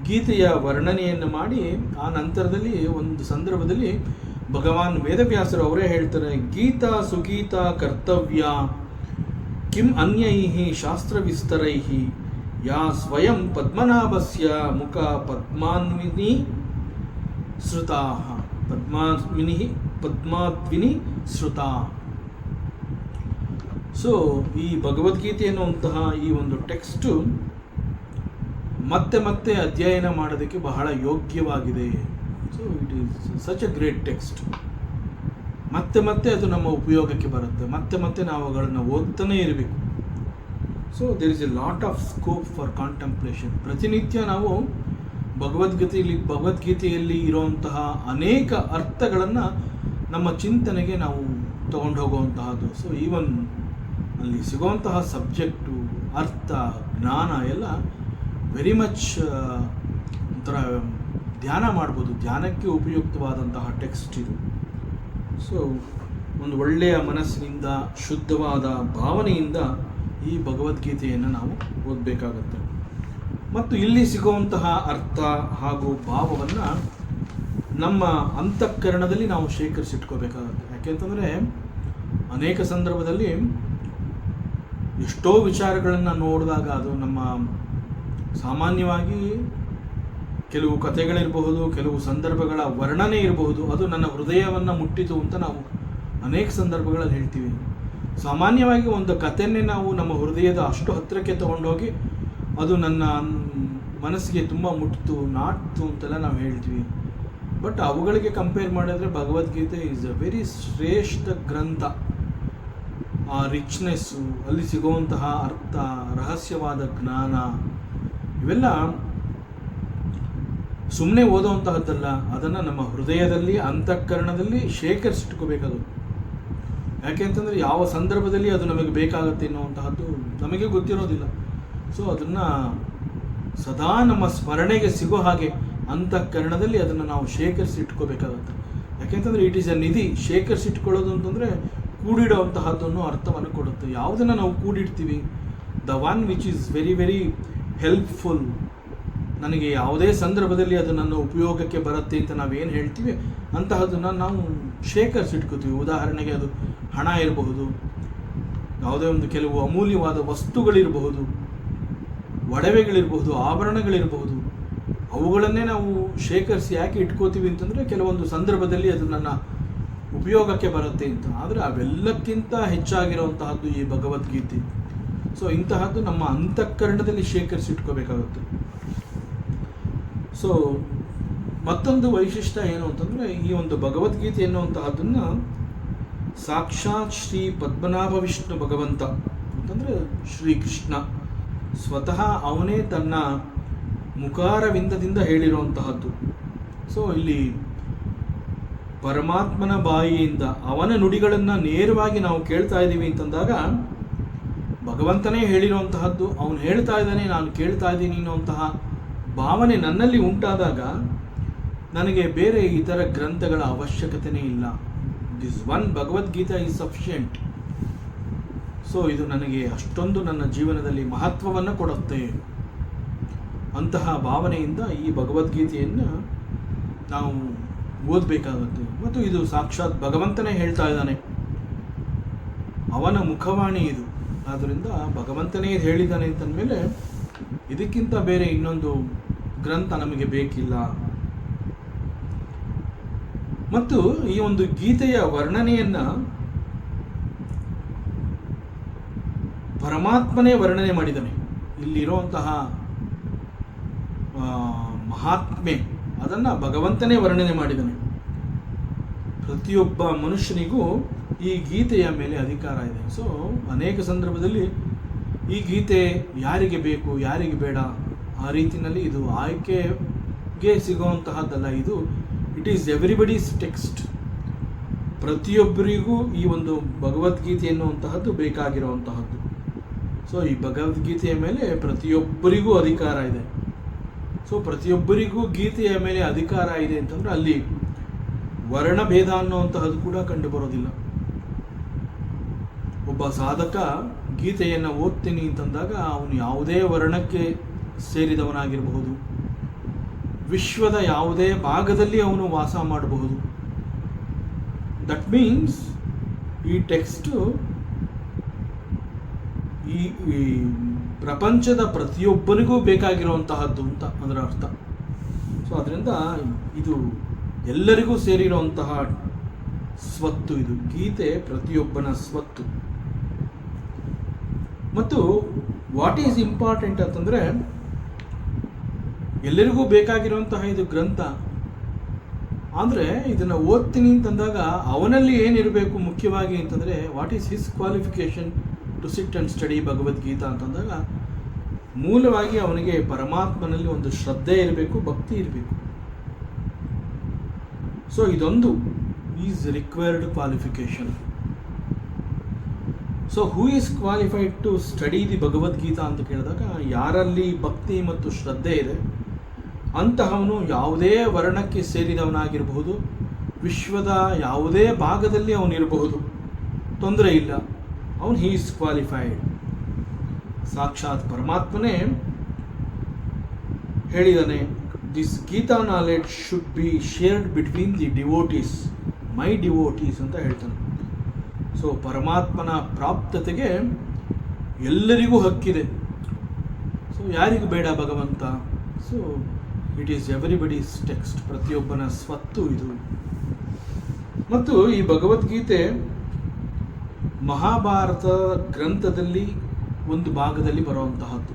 ಗೀತೆಯ ವರ್ಣನೆಯನ್ನು ಮಾಡಿ, ಆ ನಂತರದಲ್ಲಿ ಒಂದು ಸಂದರ್ಭದಲ್ಲಿ ಭಗವಾನ್ ವೇದವ್ಯಾಸರು ಅವರೇ ಹೇಳ್ತಾರೆ, ಗೀತಾ ಸುಗೀತಾ ಕರ್ತವ್ಯ ಕಿಂ ಅನ್ಯೈಹಿ ಶಾಸ್ತ್ರವಿಸ್ತರೈಃ ಯಾ ಸ್ವಯಂ ಪದ್ಮನಾಭಸ್ಯ ಮುಖ ಪದ್ಮಾನ್ವಿನಿ ಶ್ರುತಾ ಪದ್ಮಾದ್ವಿನಿ ಶ್ರುತಾ. ಸೊ ಈ ಭಗವದ್ಗೀತೆ ಅನ್ನುವಂತಹ ಈ ಒಂದು ಟೆಕ್ಸ್ಟು ಮತ್ತೆ ಮತ್ತೆ ಅಧ್ಯಯನ ಮಾಡೋದಕ್ಕೆ ಬಹಳ ಯೋಗ್ಯವಾಗಿದೆ. So it is such a great text. ಮತ್ತೆ ಮತ್ತೆ ಅದು ನಮ್ಮ ಉಪಯೋಗಕ್ಕೆ ಬರುತ್ತೆ. ಮತ್ತೆ ಮತ್ತೆ ನಾವು ಅವುಗಳನ್ನು ಓದ್ತಾನೇ ಇರಬೇಕು. So there is a lot of scope for contemplation. ಪ್ರತಿನಿತ್ಯ ನಾವು ಭಗವದ್ಗೀತೆಯಲ್ಲಿ ಇರುವಂತಹ ಅನೇಕ ಅರ್ಥಗಳನ್ನು ನಮ್ಮ ಚಿಂತನೆಗೆ ನಾವು ತಗೊಂಡು ಹೋಗುವಂತಹದ್ದು. ಸೊ ಈವನ್ ಅಲ್ಲಿ ಸಿಗುವಂತಹ ಸಬ್ಜೆಕ್ಟು, ಅರ್ಥ, ಜ್ಞಾನ ಎಲ್ಲ ವೆರಿ ಮಚ್ ಒಂಥರ ಧ್ಯಾನ ಮಾಡ್ಬೋದು, ಧ್ಯಾನಕ್ಕೆ ಉಪಯುಕ್ತವಾದಂತಹ ಟೆಕ್ಸ್ಟ್ ಇದು. ಸೊ ಒಂದು ಒಳ್ಳೆಯ ಮನಸ್ಸಿನಿಂದ, ಶುದ್ಧವಾದ ಭಾವನೆಯಿಂದ ಈ ಭಗವದ್ಗೀತೆಯನ್ನು ನಾವು ಓದಬೇಕಾಗತ್ತೆ. ಮತ್ತು ಇಲ್ಲಿ ಸಿಗುವಂತಹ ಅರ್ಥ ಹಾಗೂ ಭಾವವನ್ನು ನಮ್ಮ ಅಂತಃಕರಣದಲ್ಲಿ ನಾವು ಶೇಖರಿಸಿಟ್ಕೋಬೇಕಾಗತ್ತೆ. ಯಾಕೆಂತಂದರೆ ಅನೇಕ ಸಂದರ್ಭದಲ್ಲಿ ಎಷ್ಟೋ ವಿಚಾರಗಳನ್ನು ನೋಡಿದಾಗ ಅದು ನಮ್ಮ ಸಾಮಾನ್ಯವಾಗಿ ಕೆಲವು ಕಥೆಗಳಿರಬಹುದು, ಕೆಲವು ಸಂದರ್ಭಗಳ ವರ್ಣನೆ ಇರಬಹುದು, ಅದು ನನ್ನ ಹೃದಯವನ್ನು ಮುಟ್ಟಿತು ಅಂತ ನಾವು ಅನೇಕ ಸಂದರ್ಭಗಳಲ್ಲಿ ಹೇಳ್ತೀವಿ. ಸಾಮಾನ್ಯವಾಗಿ ಒಂದು ಕಥೆಯನ್ನೇ ನಾವು ನಮ್ಮ ಹೃದಯದ ಅಷ್ಟು ಹತ್ತಿರಕ್ಕೆ ತಗೊಂಡೋಗಿ ಅದು ನನ್ನ ಮನಸ್ಸಿಗೆ ತುಂಬ ಮುಟ್ಟಿತು, ನಾಟ್ತು ಅಂತೆಲ್ಲ ನಾವು ಹೇಳ್ತೀವಿ. ಬಟ್ ಅವುಗಳಿಗೆ ಕಂಪೇರ್ ಮಾಡಿದ್ರೆ ಭಗವದ್ಗೀತೆ ಈಸ್ ಅ ವೆರಿ ಶ್ರೇಷ್ಠ ಗ್ರಂಥ. ಆ ರಿಚ್ನೆಸ್ಸು, ಅಲ್ಲಿ ಸಿಗುವಂತಹ ಅರ್ಥ, ರಹಸ್ಯವಾದ ಜ್ಞಾನ ಇವೆಲ್ಲ ಸುಮ್ಮನೆ ಓದುವಂತಹದ್ದಲ್ಲ. ಅದನ್ನು ನಮ್ಮ ಹೃದಯದಲ್ಲಿ, ಅಂತಃಕರಣದಲ್ಲಿ ಶೇಖರಿಸಿಟ್ಕೋಬೇಕಾಗುತ್ತೆ. ಯಾಕೆಂತಂದರೆ ಯಾವ ಸಂದರ್ಭದಲ್ಲಿ ಅದು ನಮಗೆ ಬೇಕಾಗುತ್ತೆ ಎನ್ನುವಂತಹದ್ದು ನಮಗೆ ಗೊತ್ತಿರೋದಿಲ್ಲ. ಸೊ ಅದನ್ನು ಸದಾ ನಮ್ಮ ಸ್ಮರಣೆಗೆ ಸಿಗೋ ಹಾಗೆ ಅಂತಃಕರಣದಲ್ಲಿ ಅದನ್ನು ನಾವು ಶೇಖರಿಸಿಟ್ಕೋಬೇಕಾಗುತ್ತೆ. ಯಾಕೆಂತಂದರೆ ಇಟ್ ಈಸ್ ಅ ನಿಧಿ. ಶೇಖರಿಸಿಟ್ಕೊಳ್ಳೋದು ಅಂತಂದರೆ ಕೂಡಿಡುವಂತಹದ್ದನ್ನು ಅರ್ಥವನ್ನು ಕೊಡುತ್ತೆ. ಯಾವುದನ್ನು ನಾವು ಕೂಡಿಡ್ತೀವಿ, the one which is very very helpful, ನನಗೆ ಯಾವುದೇ ಸಂದರ್ಭದಲ್ಲಿ ಅದು ನನ್ನ ಉಪಯೋಗಕ್ಕೆ ಬರುತ್ತೆ ಅಂತ ನಾವೇನು ಹೇಳ್ತೀವಿ ಅಂತಹದನ್ನು ನಾವು ಶೇಖರಿಸಿಟ್ಕೋತೀವಿ. ಉದಾಹರಣೆಗೆ ಅದು ಹಣ ಇರಬಹುದು, ಯಾವುದೇ ಒಂದು ಕೆಲವು ಅಮೂಲ್ಯವಾದ ವಸ್ತುಗಳಿರಬಹುದು, ಒಡವೆಗಳಿರಬಹುದು, ಆಭರಣಗಳಿರಬಹುದು. ಅವುಗಳನ್ನೇ ನಾವು ಶೇಖರಿಸಿ ಯಾಕೆ ಇಟ್ಕೋತೀವಿ ಅಂತಂದರೆ ಕೆಲವೊಂದು ಸಂದರ್ಭದಲ್ಲಿ ಅದು ನನ್ನ ಉಪಯೋಗಕ್ಕೆ ಬರುತ್ತೆ ಅಂತ. ಆದರೆ ಅವೆಲ್ಲಕ್ಕಿಂತ ಹೆಚ್ಚಾಗಿರುವಂತಹದ್ದು ಈ ಭಗವದ್ಗೀತೆ. ಸೊ ಇಂತಹದ್ದು ನಮ್ಮ ಅಂತಃಕರಣದಲ್ಲಿ ಶೇಖರಿಸಿಟ್ಕೋಬೇಕಾಗುತ್ತೆ. ಸೊ ಮತ್ತೊಂದು ವೈಶಿಷ್ಟ್ಯ ಏನು ಅಂತಂದರೆ, ಈ ಒಂದು ಭಗವದ್ಗೀತೆ ಎನ್ನುವಂತಹದ್ದನ್ನು ಸಾಕ್ಷಾತ್ ಶ್ರೀ ಪದ್ಮನಾಭ ವಿಷ್ಣು ಭಗವಂತ ಅಂತಂದರೆ ಶ್ರೀಕೃಷ್ಣ ಸ್ವತಃ ಅವನೇ ತನ್ನ ಮುಖಾರವಿಂದದಿಂದ ಹೇಳಿರುವಂತಹದ್ದು. ಸೊ ಇಲ್ಲಿ ಪರಮಾತ್ಮನ ಬಾಯಿಯಿಂದ ಅವನ ನುಡಿಗಳನ್ನು ನೇರವಾಗಿ ನಾವು ಕೇಳ್ತಾ ಇದ್ದೀವಿ ಅಂತಂದಾಗ ಭಗವಂತನೇ ಹೇಳಿರುವಂತಹದ್ದು, ಅವನು ಹೇಳ್ತಾ ಇದ್ದಾನೆ, ನಾನು ಕೇಳ್ತಾ ಇದ್ದೀನಿ ಅನ್ನುವಂತಹ ಭಾವನೆ ನನ್ನಲ್ಲಿ ಉಂಟಾದಾಗ ನನಗೆ ಬೇರೆ ಇತರ ಗ್ರಂಥಗಳ ಅವಶ್ಯಕತೆಯೇ ಇಲ್ಲ. This one Bhagavad Gita is sufficient. So ಇದು ನನಗೆ ಅಷ್ಟೊಂದು ನನ್ನ ಜೀವನದಲ್ಲಿ ಮಹತ್ವವನ್ನು ಕೊಡುತ್ತೆ. ಅಂತಹ ಭಾವನೆಯಿಂದ ಈ ಭಗವದ್ಗೀತೆಯನ್ನು ನಾವು ಓದಬೇಕಾಗುತ್ತೆ. ಮತ್ತು ಇದು ಸಾಕ್ಷಾತ್ ಭಗವಂತನೇ ಹೇಳ್ತಾ ಇದ್ದಾನೆ, ಅವನ ಮುಖವಾಣಿ ಇದು. ಆದ್ದರಿಂದ ಭಗವಂತನೇ ಹೇಳಿದ್ದಾನೆ ಅಂತಂದಮೇಲೆ ಇದಕ್ಕಿಂತ ಬೇರೆ ಇನ್ನೊಂದು ಗ್ರಂಥ ನಮಗೆ ಬೇಕಿಲ್ಲ. ಮತ್ತು ಈ ಒಂದು ಗೀತೆಯ ವರ್ಣನೆಯನ್ನು ಪರಮಾತ್ಮನೇ ವರ್ಣನೆ ಮಾಡಿದ್ದಾನೆ. ಇಲ್ಲಿರುವಂತಹ ಮಹಾತ್ಮೆ ಅದನ್ನು ಭಗವಂತನೇ ವರ್ಣನೆ ಮಾಡಿದ್ದಾನೆ. ಪ್ರತಿಯೊಬ್ಬ ಮನುಷ್ಯನಿಗೂ ಈ ಗೀತೆಯ ಮೇಲೆ ಅಧಿಕಾರ ಇದೆ. ಸೊ ಅನೇಕ ಸಂದರ್ಭದಲ್ಲಿ ಈ ಗೀತೆ ಯಾರಿಗೆ ಬೇಕು, ಯಾರಿಗೆ ಬೇಡ, ಆ ರೀತಿಯಲ್ಲಿ ಇದು ಆಯ್ಕೆಗೆ ಸಿಗುವಂತಹದ್ದಲ್ಲ. ಇದು ಇಟ್ ಈಸ್ ಎವ್ರಿಬಡೀಸ್ ಟೆಕ್ಸ್ಟ್. ಪ್ರತಿಯೊಬ್ಬರಿಗೂ ಈ ಒಂದು ಭಗವದ್ಗೀತೆ ಎನ್ನುವಂತಹದ್ದು ಬೇಕಾಗಿರುವಂತಹದ್ದು. ಸೊ ಈ ಭಗವದ್ಗೀತೆಯ ಮೇಲೆ ಪ್ರತಿಯೊಬ್ಬರಿಗೂ ಅಧಿಕಾರ ಇದೆ. ಸೊ ಪ್ರತಿಯೊಬ್ಬರಿಗೂ ಗೀತೆಯ ಮೇಲೆ ಅಧಿಕಾರ ಇದೆ ಅಂತಂದರೆ ಅಲ್ಲಿ ವರ್ಣಭೇದ ಅನ್ನುವಂತಹದ್ದು ಕೂಡ ಕಂಡು ಬರೋದಿಲ್ಲ. ಒಬ್ಬ ಸಾಧಕ ಗೀತೆಯನ್ನು ಓದ್ತೀನಿ ಅಂತಂದಾಗ ಅವನು ಯಾವುದೇ ವರ್ಣಕ್ಕೆ ಸೇರಿದವನಾಗಿರಬಹುದು, ವಿಶ್ವದ ಯಾವುದೇ ಭಾಗದಲ್ಲಿ ಅವನು ವಾಸ ಮಾಡಬಹುದು. ದಟ್ ಮೀನ್ಸ್ ಈ ಟೆಕ್ಸ್ಟು ಈ ಪ್ರಪಂಚದ ಪ್ರತಿಯೊಬ್ಬನಿಗೂ ಬೇಕಾಗಿರುವಂತಹದ್ದು ಅಂತ ಅದರ ಅರ್ಥ. ಸೊ ಅದರಿಂದ ಇದು ಎಲ್ಲರಿಗೂ ಸೇರಿರುವಂತಹ ಸ್ವತ್ತು. ಇದು ಗೀತೆ ಪ್ರತಿಯೊಬ್ಬನ ಸ್ವತ್ತು. ಮತ್ತು ವಾಟ್ ಈಸ್ ಇಂಪಾರ್ಟೆಂಟ್ ಅಂತಂದರೆ, ಎಲ್ಲರಿಗೂ ಬೇಕಾಗಿರುವಂತಹ ಇದು ಗ್ರಂಥ. ಅಂದರೆ ಇದನ್ನು ಓದ್ತೀನಿ ಅಂತಂದಾಗ ಅವನಲ್ಲಿ ಏನಿರಬೇಕು ಮುಖ್ಯವಾಗಿ ಅಂತಂದರೆ, what is his qualification to sit and study Bhagavad Gita ಅಂತಂದಾಗ ಮೂಲವಾಗಿ ಅವನಿಗೆ ಪರಮಾತ್ಮನಲ್ಲಿ ಒಂದು ಶ್ರದ್ಧೆ ಇರಬೇಕು, ಭಕ್ತಿ ಇರಬೇಕು. ಸೊ ಇದೊಂದು is required qualification. So who is qualified to study the Bhagavad Gita ಅಂತ ಕೇಳಿದಾಗ, ಯಾರಲ್ಲಿ ಭಕ್ತಿ ಮತ್ತು ಶ್ರದ್ಧೆ ಇದೆ ಅಂತಹವನು ಯಾವುದೇ ವರ್ಣಕ್ಕೆ ಸೇರಿದವನಾಗಿರಬಹುದು, ವಿಶ್ವದ ಯಾವುದೇ ಭಾಗದಲ್ಲಿ ಅವನಿರಬಹುದು, ತೊಂದರೆ ಇಲ್ಲ, ಅವನು ಹೀ ಈಸ್ ಕ್ವಾಲಿಫೈಡ್. ಸಾಕ್ಷಾತ್ ಪರಮಾತ್ಮನೇ ಹೇಳಿದಾನೆ, this Gita knowledge should be shared between the devotees, my devotees ಅಂತ ಹೇಳ್ತಾನೆ. ಸೊ ಪರಮಾತ್ಮನ ಪ್ರಾಪ್ತತೆಗೆ ಎಲ್ಲರಿಗೂ ಹಕ್ಕಿದೆ. ಸೊ ಯಾರಿಗೂ ಬೇಡ ಭಗವಂತ? ಸೊ ಇಟ್ ಈಸ್ ಎವರಿಬಡೀಸ್ ಟೆಕ್ಸ್ಟ್, ಪ್ರತಿಯೊಬ್ಬನ ಸ್ವತ್ತು ಇದು. ಮತ್ತು ಈ ಭಗವದ್ಗೀತೆ ಮಹಾಭಾರತ ಗ್ರಂಥದಲ್ಲಿ ಒಂದು ಭಾಗದಲ್ಲಿ ಬರುವಂತಹದ್ದು.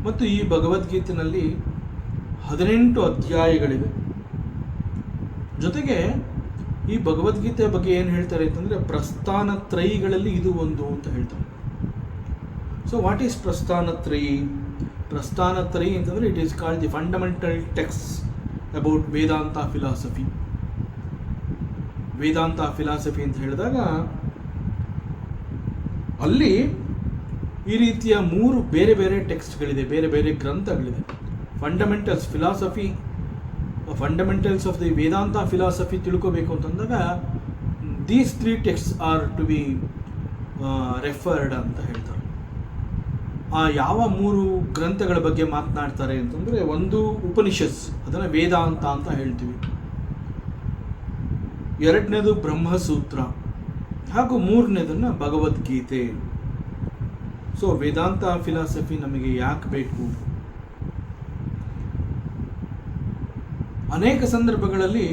ಮತ್ತು ಈ ಭಗವದ್ಗೀತೆಯಲ್ಲಿ 18 ಅಧ್ಯಾಯಗಳಿವೆ. ಜೊತೆಗೆ ಈ ಭಗವದ್ಗೀತೆ ಬಗ್ಗೆ ಏನು ಹೇಳ್ತಾರೆ ಅಂತಂದರೆ, ಪ್ರಸ್ಥಾನತ್ರಯಿಗಳಲ್ಲಿ ಇದು ಒಂದು ಅಂತ ಹೇಳ್ತಾರೆ. So what is Prasthanatrayi? Prasthanatrayi ಅಂತಂದರೆ it is called the fundamental text about Vedanta philosophy. Vedanta philosophy ಅಂತ ಹೇಳಿದಾಗ ಅಲ್ಲಿ ಈ ರೀತಿಯ 3 ಬೇರೆ ಬೇರೆ ಟೆಕ್ಸ್ಟ್ಗಳಿದೆ, ಬೇರೆ ಬೇರೆ ಗ್ರಂಥಗಳಿದೆ. Fundamentals philosophy, fundamentals of the Vedanta philosophy ತಿಳ್ಕೋಬೇಕು ಅಂತಂದಾಗ these 3 texts are to be referred ಅಂತ ಹೇಳ್ತಾರೆ. ಆ ಯಾವ 3 ಗ್ರಂಥಗಳ ಬಗ್ಗೆ ಮಾತನಾಡ್ತಾರೆ ಅಂತಂದರೆ, ಒಂದು ಉಪನಿಷತ್ಸ್, ಅದನ್ನು ವೇದಾಂತ ಅಂತ ಹೇಳ್ತೀವಿ. ಎರಡನೇದು ಬ್ರಹ್ಮಸೂತ್ರ, ಹಾಗೂ ಮೂರನೇದನ್ನು ಭಗವದ್ಗೀತೆ. ಸೊ ವೇದಾಂತ ಫಿಲಾಸಫಿ ನಮಗೆ ಯಾಕೆ ಬೇಕು? ಅನೇಕ ಸಂದರ್ಭಗಳಲ್ಲಿ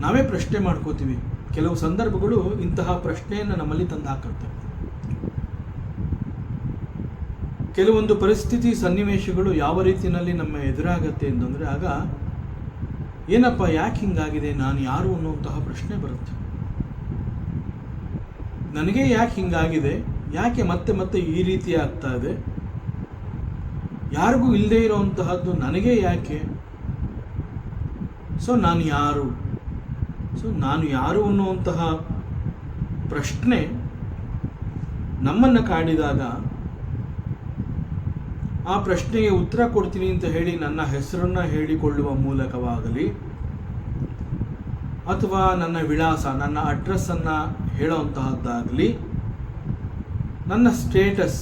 ನಾವೇ ಪ್ರಶ್ನೆ ಮಾಡ್ಕೋತೀವಿ. ಕೆಲವು ಸಂದರ್ಭಗಳು ಇಂತಹ ಪ್ರಶ್ನೆಯನ್ನು ನಮ್ಮಲ್ಲಿ ತಂದು ಹಾಕುತ್ತೆ. ಕೆಲವೊಂದು ಪರಿಸ್ಥಿತಿ ಸನ್ನಿವೇಶಗಳು ಯಾವ ರೀತಿಯಲ್ಲಿ ನಮ್ಮ ಎದುರಾಗತ್ತೆ ಅಂತಂದರೆ, ಆಗ ಏನಪ್ಪ ಯಾಕೆ ಹಿಂಗಾಗಿದೆ, ನಾನು ಯಾರು ಅನ್ನುವಂತಹ ಪ್ರಶ್ನೆ ಬರುತ್ತೆ. ನನಗೆ ಯಾಕೆ ಹಿಂಗಾಗಿದೆ, ಯಾಕೆ ಮತ್ತೆ ಮತ್ತೆ ಈ ರೀತಿ ಆಗ್ತಾ ಇದೆ, ಯಾರಿಗೂ ಇಲ್ಲದೆ ಇರೋವಂತಹದ್ದು ನನಗೆ ಯಾಕೆ? ಸೊ ನಾನು ಯಾರು? ಸೊ ನಾನು ಯಾರು ಅನ್ನುವಂತಹ ಪ್ರಶ್ನೆ ನಮ್ಮನ್ನು ಕಾಡಿದಾಗ, ಆ ಪ್ರಶ್ನೆಗೆ ಉತ್ತರ ಕೊಡ್ತೀನಿ ಅಂತ ಹೇಳಿ ನನ್ನ ಹೆಸರನ್ನು ಹೇಳಿಕೊಳ್ಳುವ ಮೂಲಕವಾಗಲಿ, ಅಥವಾ ನನ್ನ ವಿಳಾಸ, ನನ್ನ ಅಡ್ರೆಸ್ಸನ್ನು ಹೇಳೋವಂತಹದ್ದಾಗಲಿ, ನನ್ನ ಸ್ಟೇಟಸ್,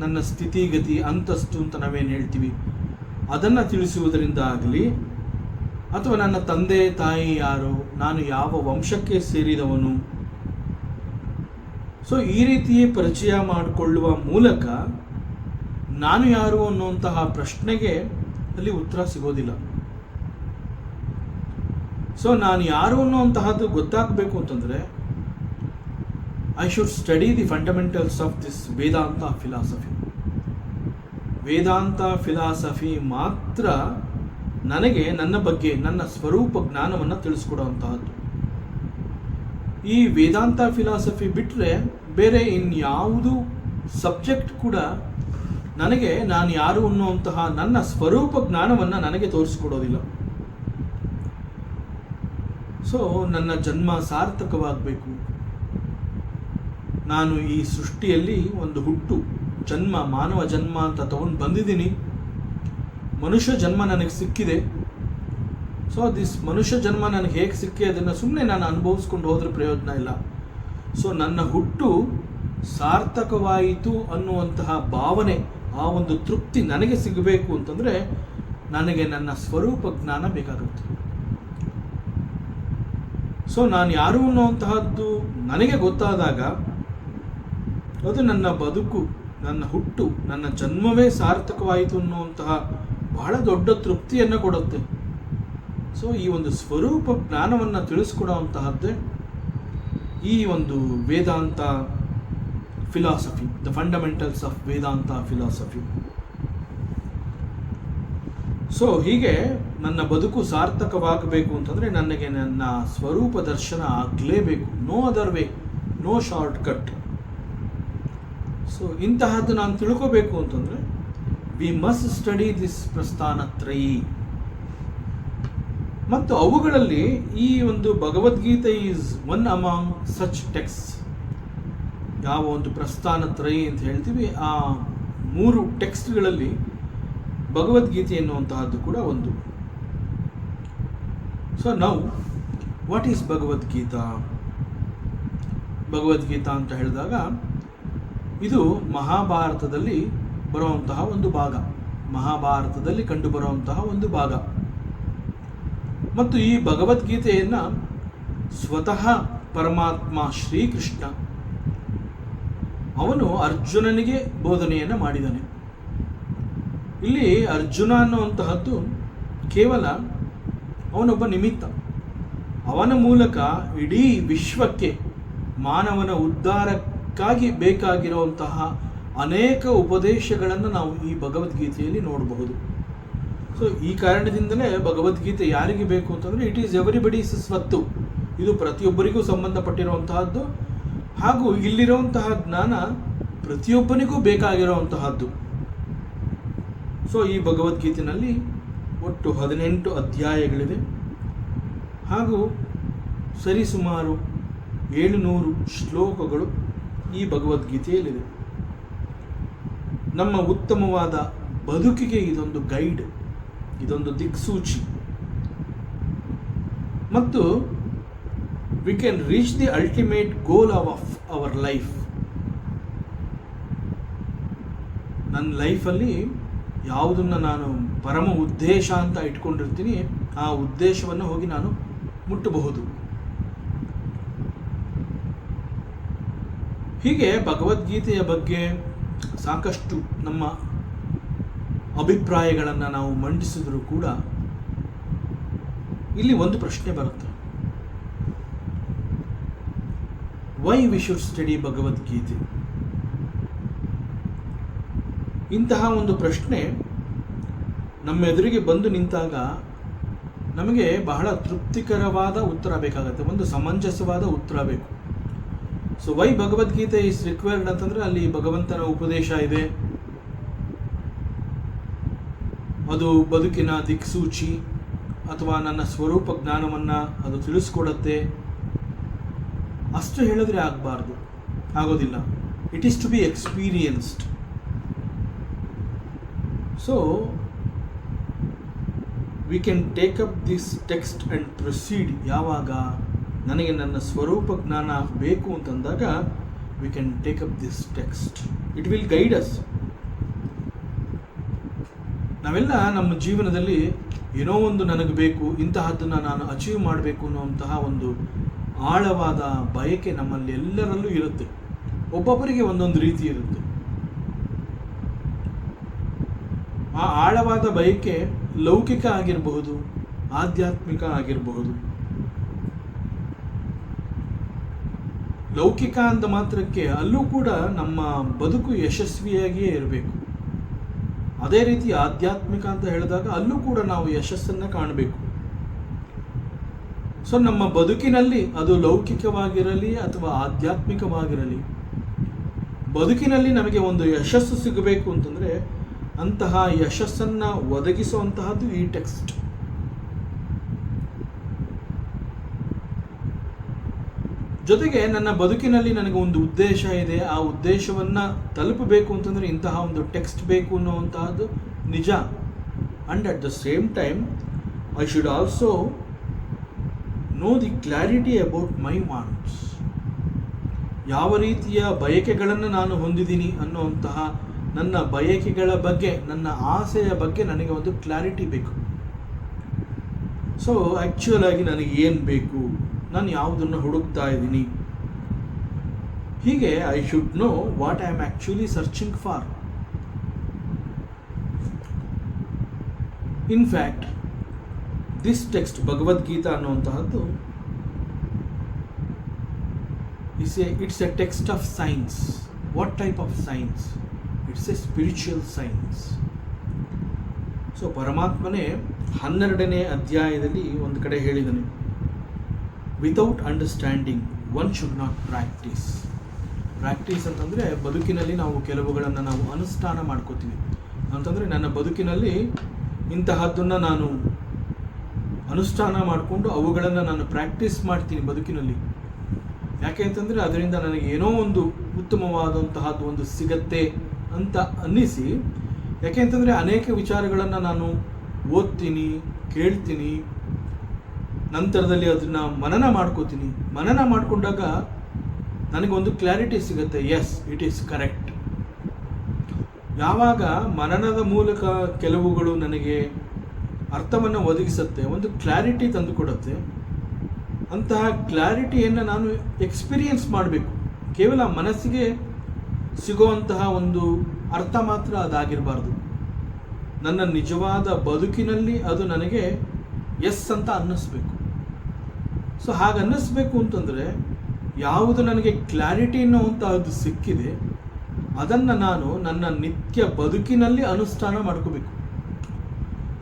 ನನ್ನ ಸ್ಥಿತಿಗತಿ, ಅಂತಸ್ತು ಅಂತ ನಾವೇನು ಹೇಳ್ತೀವಿ ಅದನ್ನು ತಿಳಿಸುವುದರಿಂದ ಆಗಲಿ, ಅಥವಾ ನನ್ನ ತಂದೆ ತಾಯಿ ಯಾರು, ನಾನು ಯಾವ ವಂಶಕ್ಕೆ ಸೇರಿದವನು, ಸೊ ಈ ರೀತಿಯೇ ಪರಿಚಯ ಮಾಡಿಕೊಳ್ಳುವ ಮೂಲಕ ನಾನು ಯಾರು ಅನ್ನುವಂತಹ ಪ್ರಶ್ನೆಗೆ ಅಲ್ಲಿ ಉತ್ತರ ಸಿಗೋದಿಲ್ಲ. ಸೊ ನಾನು ಯಾರು ಅನ್ನುವಂತಹದ್ದು ಗೊತ್ತಾಗಬೇಕು ಅಂತಂದರೆ I should study the fundamentals of this Vedanta philosophy. Vedanta philosophy ಮಾತ್ರ ನನಗೆ ನನ್ನ ಬಗ್ಗೆ, ನನ್ನ ಸ್ವರೂಪ ಜ್ಞಾನವನ್ನು ತಿಳಿಸ್ಕೊಡುವಂತಹದ್ದು. ಈ ವೇದಾಂತ ಫಿಲಾಸಫಿ ಬಿಟ್ಟರೆ ಬೇರೆ ಇನ್ಯಾವುದು ಸಬ್ಜೆಕ್ಟ್ ಕೂಡ ನನಗೆ ನಾನು ಯಾರು ಅನ್ನುವಂತಹ ನನ್ನ ಸ್ವರೂಪ ಜ್ಞಾನವನ್ನು ನನಗೆ ತೋರಿಸಿಕೊಡೋದಿಲ್ಲ. ಸೊ ನನ್ನ ಜನ್ಮ ಸಾರ್ಥಕವಾಗಬೇಕು, ನಾನು ಈ ಸೃಷ್ಟಿಯಲ್ಲಿ ಒಂದು ಹುಟ್ಟು ಜನ್ಮ, ಮಾನವ ಜನ್ಮ ಅಂತ ತಗೊಂಡು ಬಂದಿದ್ದೀನಿ, ಮನುಷ್ಯ ಜನ್ಮ ನನಗೆ ಸಿಕ್ಕಿದೆ. ಸೊ ದಿಸ್ ಮನುಷ್ಯ ಜನ್ಮ ನನಗೆ ಹೇಗೆ ಸಿಕ್ಕಿ ಅದನ್ನು ಸುಮ್ಮನೆ ನಾನು ಅನುಭವಿಸ್ಕೊಂಡು ಹೋದ್ರೆ ಪ್ರಯೋಜನ ಇಲ್ಲ. ಸೊ ನನ್ನ ಹುಟ್ಟು ಸಾರ್ಥಕವಾಯಿತು ಅನ್ನುವಂತಹ ಭಾವನೆ, ಆ ಒಂದು ತೃಪ್ತಿ ನನಗೆ ಸಿಗಬೇಕು ಅಂತಂದರೆ ನನಗೆ ನನ್ನ ಸ್ವರೂಪ ಜ್ಞಾನ ಬೇಕಾಗುತ್ತೆ. ಸೊ ನಾನು ಯಾರು ಅನ್ನುವಂತಹದ್ದು ನನಗೆ ಗೊತ್ತಾದಾಗ ಅದು ನನ್ನ ಬದುಕು, ನನ್ನ ಹುಟ್ಟು, ನನ್ನ ಜನ್ಮವೇ ಸಾರ್ಥಕವಾಯಿತು ಅನ್ನುವಂತಹ ಬಹಳ ದೊಡ್ಡ ತೃಪ್ತಿಯನ್ನು ಕೊಡುತ್ತೆ. ಸೊ ಈ ಒಂದು ಸ್ವರೂಪ ಜ್ಞಾನವನ್ನು ತಿಳಿಸ್ಕೊಡುವಂತಹದ್ದೇ ಈ ಒಂದು Vedanta philosophy, the fundamentals of Vedanta philosophy. So ಹೀಗೆ ನನ್ನ ಬದುಕು ಸಾರ್ಥಕವಾಗಬೇಕು ಅಂತಂದರೆ ನನಗೆ ನನ್ನ ಸ್ವರೂಪ ದರ್ಶನ ಆಗಲೇಬೇಕು. No other way, no short cut. So ಇಂತಹದ್ದು ನಾನು ತಿಳ್ಕೋಬೇಕು ಅಂತಂದರೆ we must study this Prasthanatrayi. ಮತ್ತು ಅವುಗಳಲ್ಲಿ ಈ ಒಂದು Bhagavad Gita is one among such text. ಯಾವ ಒಂದು ಪ್ರಸ್ಥಾನತ್ರಯಿ ಅಂತ ಹೇಳ್ತೀವಿ, ಆ 3 ಟೆಕ್ಸ್ಟ್ಗಳಲ್ಲಿ ಭಗವದ್ಗೀತೆ ಎನ್ನುವಂತಹದ್ದು ಕೂಡ ಒಂದು. So now what is Bhagavad Gita? Bhagavad Gita ಅಂತ ಹೇಳಿದಾಗ ಇದು ಮಹಾಭಾರತದಲ್ಲಿ ಬರುವಂತಹ ಒಂದು ಭಾಗ, ಮಹಾಭಾರತದಲ್ಲಿ ಕಂಡುಬರುವಂತಹ ಒಂದು ಭಾಗ. ಮತ್ತು ಈ ಭಗವದ್ಗೀತೆಯನ್ನು ಸ್ವತಃ ಪರಮಾತ್ಮ ಶ್ರೀಕೃಷ್ಣ ಅವನು ಅರ್ಜುನನಿಗೆ ಬೋಧನೆಯನ್ನು ಮಾಡಿದ್ದಾನೆ. ಇಲ್ಲಿ ಅರ್ಜುನ ಅನ್ನುವಂತಹದ್ದು ಕೇವಲ ಅವನೊಬ್ಬ ನಿಮಿತ್ತ. ಅವನ ಮೂಲಕ ಇಡೀ ವಿಶ್ವಕ್ಕೆ ಮಾನವನ ಉದ್ಧಾರಕ್ಕಾಗಿ ಬೇಕಾಗಿರುವಂತಹ ಅನೇಕ ಉಪದೇಶಗಳನ್ನು ನಾವು ಈ ಭಗವದ್ಗೀತೆಯಲ್ಲಿ ನೋಡಬಹುದು. ಸೊ ಈ ಕಾರಣದಿಂದಲೇ ಭಗವದ್ಗೀತೆ ಯಾರಿಗೆ ಬೇಕು ಅಂತಂದರೆ ಇಟ್ ಈಸ್ ಎವರಿಬಡೀಸ್ ಸ್ವತ್ತು. ಇದು ಪ್ರತಿಯೊಬ್ಬರಿಗೂ ಸಂಬಂಧಪಟ್ಟಿರುವಂತಹದ್ದು, ಹಾಗೂ ಇಲ್ಲಿರುವಂತಹ ಜ್ಞಾನ ಪ್ರತಿಯೊಬ್ಬನಿಗೂ ಬೇಕಾಗಿರುವಂತಹದ್ದು. ಸೊ ಈ ಭಗವದ್ಗೀತೆಯಲ್ಲಿ ಒಟ್ಟು 18 ಅಧ್ಯಾಯಗಳಿವೆ, ಹಾಗೂ ಸರಿಸುಮಾರು 700 ಶ್ಲೋಕಗಳು ಈ ಭಗವದ್ಗೀತೆಯಲ್ಲಿದೆ. ನಮ್ಮ ಉತ್ತಮವಾದ ಬದುಕಿಗೆ ಇದೊಂದು ಗೈಡ್, ಇದೊಂದು ದಿಕ್ಸೂಚಿ. ಮತ್ತು we can reach the ultimate goal of our life. ನನ್ನ ಲೈಫಲ್ಲಿ ಯಾವುದನ್ನು ನಾನು ಪರಮ ಉದ್ದೇಶ ಅಂತ ಇಟ್ಕೊಂಡಿರ್ತೀನಿ, ಆ ಉದ್ದೇಶವನ್ನು ಹೋಗಿ ನಾನು ಮುಟ್ಟಬಹುದು. ಹೀಗೆ ಭಗವದ್ಗೀತೆಯ ಬಗ್ಗೆ ಸಾಕಷ್ಟು ನಮ್ಮ ಅಭಿಪ್ರಾಯಗಳನ್ನು ನಾವು ಮಂಡಿಸಿದರೂ ಕೂಡ ಇಲ್ಲಿ ಒಂದು ಪ್ರಶ್ನೆ ಬರುತ್ತೆ, why we should study Bhagavad Gita? ಇಂತಹ ಒಂದು ಪ್ರಶ್ನೆ ನಮ್ಮ ಎದುರಿಗೆ ಬಂದು ನಿಂತಾಗ ನಮಗೆ ಬಹಳ ತೃಪ್ತಿಕರವಾದ ಉತ್ತರ ಬೇಕಾಗುತ್ತೆ, ಒಂದು ಸಮಂಜಸವಾದ ಉತ್ತರ ಬೇಕು. So why Bhagavad Gita is required ಅಂತಂದರೆ ಅಲ್ಲಿ ಭಗವಂತನ ಉಪದೇಶ ಇದೆ, ಅದು ಬದುಕಿನ ದಿಕ್ಸೂಚಿ ಅಥವಾ ನನ್ನ ಸ್ವರೂಪ ಜ್ಞಾನವನ್ನು ಅದು ತಿಳಿಸ್ಕೊಡುತ್ತೆ. ಅಷ್ಟು ಹೇಳಿದ್ರೆ ಆಗೋದಿಲ್ಲ. It is to be experienced. So we can take up this text and proceed. ಯಾವಾಗ ನನಗೆ ನನ್ನ ಸ್ವರೂಪ ಜ್ಞಾನ ಬೇಕು ಅಂತಂದಾಗ we can take up this text. It will guide us. ನಾವೆಲ್ಲ ನಮ್ಮ ಜೀವನದಲ್ಲಿ ಏನೋ ಒಂದು ನನಗೆ ಬೇಕು, ಇಂತಹದ್ದನ್ನು ನಾನು ಅಚೀವ್ ಮಾಡಬೇಕು ಅನ್ನುವಂತಹ ಒಂದು ಆಳವಾದ ಬಯಕೆ ನಮ್ಮಲ್ಲಿ ಎಲ್ಲರಲ್ಲೂ ಇರುತ್ತೆ. ಒಬ್ಬೊಬ್ಬರಿಗೆ ಒಂದೊಂದು ರೀತಿ ಇರುತ್ತೆ. ಆ ಆಳವಾದ ಬಯಕೆ ಲೌಕಿಕ ಆಗಿರಬಹುದು, ಆಧ್ಯಾತ್ಮಿಕ ಆಗಿರಬಹುದು. ಲೌಕಿಕ ಅಂದ ಮಾತ್ರಕ್ಕೆ ಅಲ್ಲೂ ಕೂಡ ನಮ್ಮ ಬದುಕು ಯಶಸ್ವಿಯಾಗಿಯೇ ಇರಬೇಕು. ಅದೇ ರೀತಿ ಆಧ್ಯಾತ್ಮಿಕ ಅಂತ ಹೇಳಿದಾಗ ಅಲ್ಲೂ ಕೂಡ ನಾವು ಯಶಸ್ಸನ್ನು ಕಾಣಬೇಕು. ಸೊ ನಮ್ಮ ಬದುಕಿನಲ್ಲಿ ಅದು ಲೌಕಿಕವಾಗಿರಲಿ ಅಥವಾ ಆಧ್ಯಾತ್ಮಿಕವಾಗಿರಲಿ, ಬದುಕಿನಲ್ಲಿ ನಮಗೆ ಒಂದು ಯಶಸ್ಸು ಸಿಗಬೇಕು ಅಂತಂದರೆ ಅಂತಹ ಯಶಸ್ಸನ್ನು ಒದಗಿಸುವಂತಹದ್ದು ಈ ಟೆಕ್ಸ್ಟ್. ಜೊತೆಗೆ ನನ್ನ ಬದುಕಿನಲ್ಲಿ ನನಗೆ ಒಂದು ಉದ್ದೇಶ ಇದೆ, ಆ ಉದ್ದೇಶವನ್ನು ತಲುಪಬೇಕು ಅಂತಂದರೆ ಇಂತಹ ಒಂದು ಟೆಕ್ಸ್ಟ್ ಬೇಕು ಅನ್ನುವಂತಹದ್ದು ನಿಜ. And at the same time I should also know the clarity about my wants. ಯಾವ ರೀತಿಯ ಬಯಕೆಗಳನ್ನು ನಾನು ಹೊಂದಿದ್ದೀನಿ ಅನ್ನುವಂತಹ ನನ್ನ ಬಯಕೆಗಳ ಬಗ್ಗೆ, ನನ್ನ ಆಸೆಯ ಬಗ್ಗೆ ನನಗೆ ಒಂದು ಕ್ಲಾರಿಟಿ ಬೇಕು. ಸೊ ಆ್ಯಕ್ಚುಯಲ್ ಆಗಿ ನನಗೆ ಏನು ಬೇಕು, ನಾನು ಯಾವುದನ್ನು ಹುಡುಕ್ತಾ ಇದ್ದೀನಿ, ಹೀಗೆ I should know what I am actually searching for. In fact this text Bhagavad Gita ಅನ್ನುವಂತಹದ್ದು it's a text of science. What type of science? It's a spiritual science. So ಪರಮಾತ್ಮನೇ 12ನೇ ಅಧ್ಯಾಯದಲ್ಲಿ ಒಂದು ಕಡೆ ಹೇಳಿದನು, without understanding one should not practice. Practice ಅಂತಂದರೆ ಬದುಕಿನಲ್ಲಿ ನಾವು ಕೆಲವುಗಳನ್ನು ನಾವು ಅನುಷ್ಠಾನ ಮಾಡ್ಕೋತೀವಿ. ಅಂತಂದರೆ ನನ್ನ ಬದುಕಿನಲ್ಲಿ ಇಂತಹದ್ದನ್ನು ನಾನು ಅನುಷ್ಠಾನ ಮಾಡಿಕೊಂಡು ಅವುಗಳನ್ನು ನಾನು ಪ್ರಾಕ್ಟೀಸ್ ಮಾಡ್ತೀನಿ ಬದುಕಿನಲ್ಲಿ. ಯಾಕೆ ಅಂತಂದರೆ ಅದರಿಂದ ನನಗೆ ಏನೋ ಒಂದು ಉತ್ತಮವಾದಂತಹದ್ದು ಒಂದು ಸಿಗತ್ತೆ ಅಂತ ಅನ್ನಿಸಿ. ಯಾಕೆ ಅಂತಂದರೆ ಅನೇಕ ವಿಚಾರಗಳನ್ನು ನಾನು ಓದ್ತೀನಿ, ಕೇಳ್ತೀನಿ, ನಂತರದಲ್ಲಿ ಅದನ್ನು ಮನನ ಮಾಡ್ಕೋತೀನಿ. ಮನನ ಮಾಡಿಕೊಂಡಾಗ ನನಗೊಂದು ಕ್ಲಾರಿಟಿ ಸಿಗುತ್ತೆ, ಎಸ್ ಇಟ್ ಈಸ್ ಕರೆಕ್ಟ್. ಯಾವಾಗ ಮನನದ ಮೂಲಕ ಕೆಲವುಗಳು ನನಗೆ ಅರ್ಥವನ್ನು ಒದಗಿಸುತ್ತೆ, ಒಂದು ಕ್ಲಾರಿಟಿ ತಂದುಕೊಡುತ್ತೆ, ಅಂತಹ ಕ್ಲಾರಿಟಿಯನ್ನು ನಾನು ಎಕ್ಸ್ಪೀರಿಯನ್ಸ್ ಮಾಡಬೇಕು. ಕೇವಲ ಮನಸ್ಸಿಗೆ ಸಿಗುವಂತಹ ಒಂದು ಅರ್ಥ ಮಾತ್ರ ಅದಾಗಿರಬಾರ್ದು. ನನ್ನ ನಿಜವಾದ ಬದುಕಿನಲ್ಲಿ ಅದು ನನಗೆ ಎಸ್ ಅಂತ ಅನ್ನಿಸ್ಬೇಕು. ಸೊ ಹಾಗೆ ಅನ್ನಿಸ್ಬೇಕು ಅಂತಂದರೆ ಯಾವುದು ನನಗೆ ಕ್ಲಾರಿಟಿ ಅನ್ನುವಂತಹದ್ದು ಸಿಕ್ಕಿದೆ ಅದನ್ನು ನಾನು ನನ್ನ ನಿತ್ಯ ಬದುಕಿನಲ್ಲಿ ಅನುಷ್ಠಾನ ಮಾಡ್ಕೋಬೇಕು.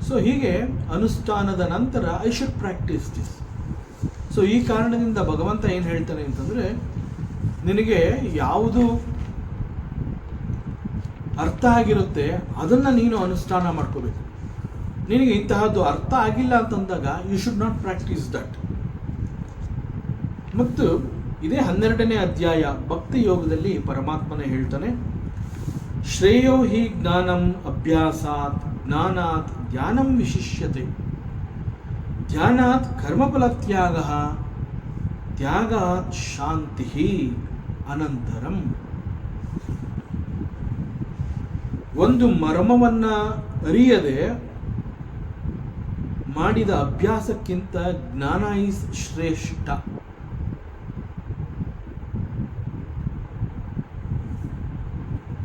ಸೊ ಹೀಗೆ ಅನುಷ್ಠಾನದ ನಂತರ I should practice this. So ಈ ಕಾರಣದಿಂದ ಭಗವಂತ ಏನು ಹೇಳ್ತಾನೆ ಅಂತಂದರೆ, ನಿನಗೆ ಯಾವುದು ಅರ್ಥ ಆಗಿರುತ್ತೆ ಅದನ್ನು ನೀನು ಅನುಷ್ಠಾನ ಮಾಡ್ಕೋಬೇಕು. ನಿನಗೆ ಇಂತಹದ್ದು ಅರ್ಥ ಆಗಿಲ್ಲ ಅಂತಂದಾಗ you should not practice that. ಮತ್ತು ಇದೇ 12ನೇ ಅಧ್ಯಾಯ ಭಕ್ತಿ ಯೋಗದಲ್ಲಿ ಪರಮಾತ್ಮನೇ ಹೇಳ್ತಾನೆ, ಶ್ರೇಯೋ ಹಿ ಜ್ಞಾನಂ ಅಭ್ಯಾಸಾತ್ ಜ್ಞಾನಾತ್ ಧ್ಯಾನಂ ವಿಶಿಷ್ಯತೆ, ಧ್ಯಾನಾತ್ ಕರ್ಮಫಲ ತ್ಯಾಗ, ತ್ಯಾಗಾತ್ ಶಾಂತಿ ಅನಂತರಂ. ಒಂದು ಮರ್ಮವನ್ನು ಅರಿಯದೆ ಮಾಡಿದ ಅಭ್ಯಾಸಕ್ಕಿಂತ ಜ್ಞಾನ ಈಸ್ ಶ್ರೇಷ್ಠ.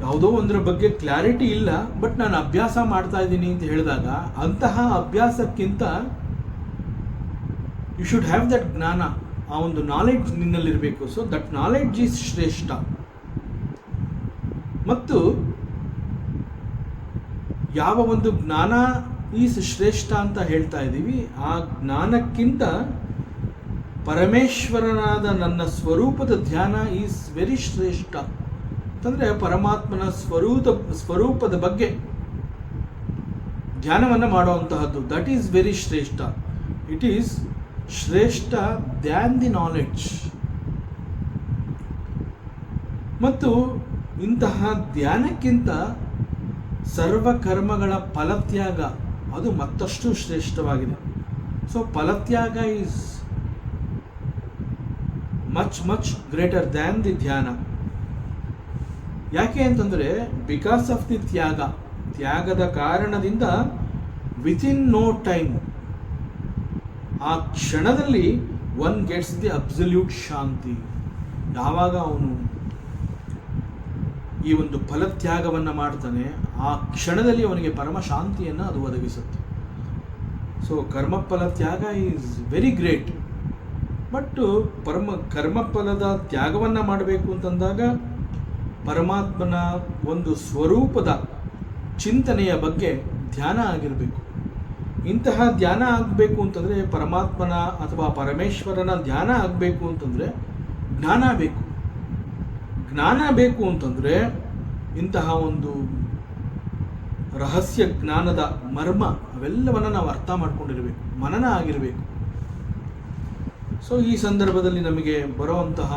ಯಾವುದೋ ಒಂದರ ಬಗ್ಗೆ ಕ್ಲಾರಿಟಿ ಇಲ್ಲ, ಬಟ್ ನಾನು ಅಭ್ಯಾಸ ಮಾಡ್ತಾ ಇದ್ದೀನಿ ಅಂತ ಹೇಳಿದಾಗ ಅಂತಹ ಅಭ್ಯಾಸಕ್ಕಿಂತ ಯು ಶುಡ್ ಹ್ಯಾವ್ ದಟ್ ಜ್ಞಾನ, ಆ ಒಂದು ನಾಲೆಡ್ಜ್ ನಿನ್ನಲ್ಲಿರಬೇಕು. ಸೊ ದಟ್ ನಾಲೆಡ್ಜ್ ಈಸ್ ಶ್ರೇಷ್ಠ. ಮತ್ತು ಯಾವ ಒಂದು ಜ್ಞಾನ ಈಸ್ ಶ್ರೇಷ್ಠ ಅಂತ ಹೇಳ್ತಾ ಇದ್ದೀವಿ, ಆ ಜ್ಞಾನಕ್ಕಿಂತ ಪರಮೇಶ್ವರನಾದ ನನ್ನ ಸ್ವರೂಪದ ಧ್ಯಾನ ಈಸ್ ವೆರಿ ಶ್ರೇಷ್ಠ. ಅಂತಂದರೆ ಪರಮಾತ್ಮನ ಸ್ವರೂಪದ ಬಗ್ಗೆ ಧ್ಯಾನವನ್ನು ಮಾಡುವಂತಹದ್ದು, ದಟ್ ಈಸ್ ವೆರಿ ಶ್ರೇಷ್ಠ. ಇಟ್ ಈಸ್ ಶ್ರೇಷ್ಠ ದ್ಯಾನ್ ದಿ ನಾಲೆಡ್ಜ್. ಮತ್ತು ಇಂತಹ ಧ್ಯಾನಕ್ಕಿಂತ ಸರ್ವಕರ್ಮಗಳ ಫಲತ್ಯಾಗ ಅದು ಮತ್ತಷ್ಟು ಶ್ರೇಷ್ಠವಾಗಿದೆ. ಸೊ ಫಲತ್ಯಾಗ is much greater than the ಧ್ಯಾನ. ಯಾಕೆ ಅಂತಂದರೆ ಬಿಕಾಸ್ ಆಫ್ ದಿ ತ್ಯಾಗದ ಕಾರಣದಿಂದ ವಿತಿನ್ ನೋ ಟೈಮ್, ಆ ಕ್ಷಣದಲ್ಲಿ ಒನ್ ಗೆಟ್ಸ್ ದಿ ಅಬ್ಸಲ್ಯೂಟ್ ಶಾಂತಿ. ಯಾವಾಗ ಅವನು ಈ ಒಂದು ಫಲತ್ಯಾಗವನ್ನು ಮಾಡ್ತಾನೆ ಆ ಕ್ಷಣದಲ್ಲಿ ಅವನಿಗೆ ಪರಮ ಶಾಂತಿಯನ್ನು ಅದು ಒದಗಿಸುತ್ತೆ. ಸೊ ಕರ್ಮಫಲ ತ್ಯಾಗ ಈಸ್ ವೆರಿ ಗ್ರೇಟ್. ಬಟ್ ಕರ್ಮಫಲದ ತ್ಯಾಗವನ್ನು ಮಾಡಬೇಕು ಅಂತಂದಾಗ ಪರಮಾತ್ಮನ ಒಂದು ಸ್ವರೂಪದ ಚಿಂತನೆಯ ಬಗ್ಗೆ ಧ್ಯಾನ ಆಗಿರಬೇಕು. ಇಂತಹ ಧ್ಯಾನ ಆಗಬೇಕು ಅಂತಂದರೆ, ಪರಮಾತ್ಮನ ಅಥವಾ ಪರಮೇಶ್ವರನ ಧ್ಯಾನ ಆಗಬೇಕು ಅಂತಂದರೆ ಜ್ಞಾನ ಬೇಕು. ಜ್ಞಾನ ಬೇಕು ಅಂತಂದರೆ ಇಂತಹ ಒಂದು ರಹಸ್ಯ ಜ್ಞಾನದ ಮರ್ಮ ಅವೆಲ್ಲವನ್ನು ನಾವು ಅರ್ಥ ಮಾಡ್ಕೊಂಡಿರಬೇಕು, ಮನನ ಆಗಿರಬೇಕು. ಸೊ ಈ ಸಂದರ್ಭದಲ್ಲಿ ನಮಗೆ ಬರುವಂತಹ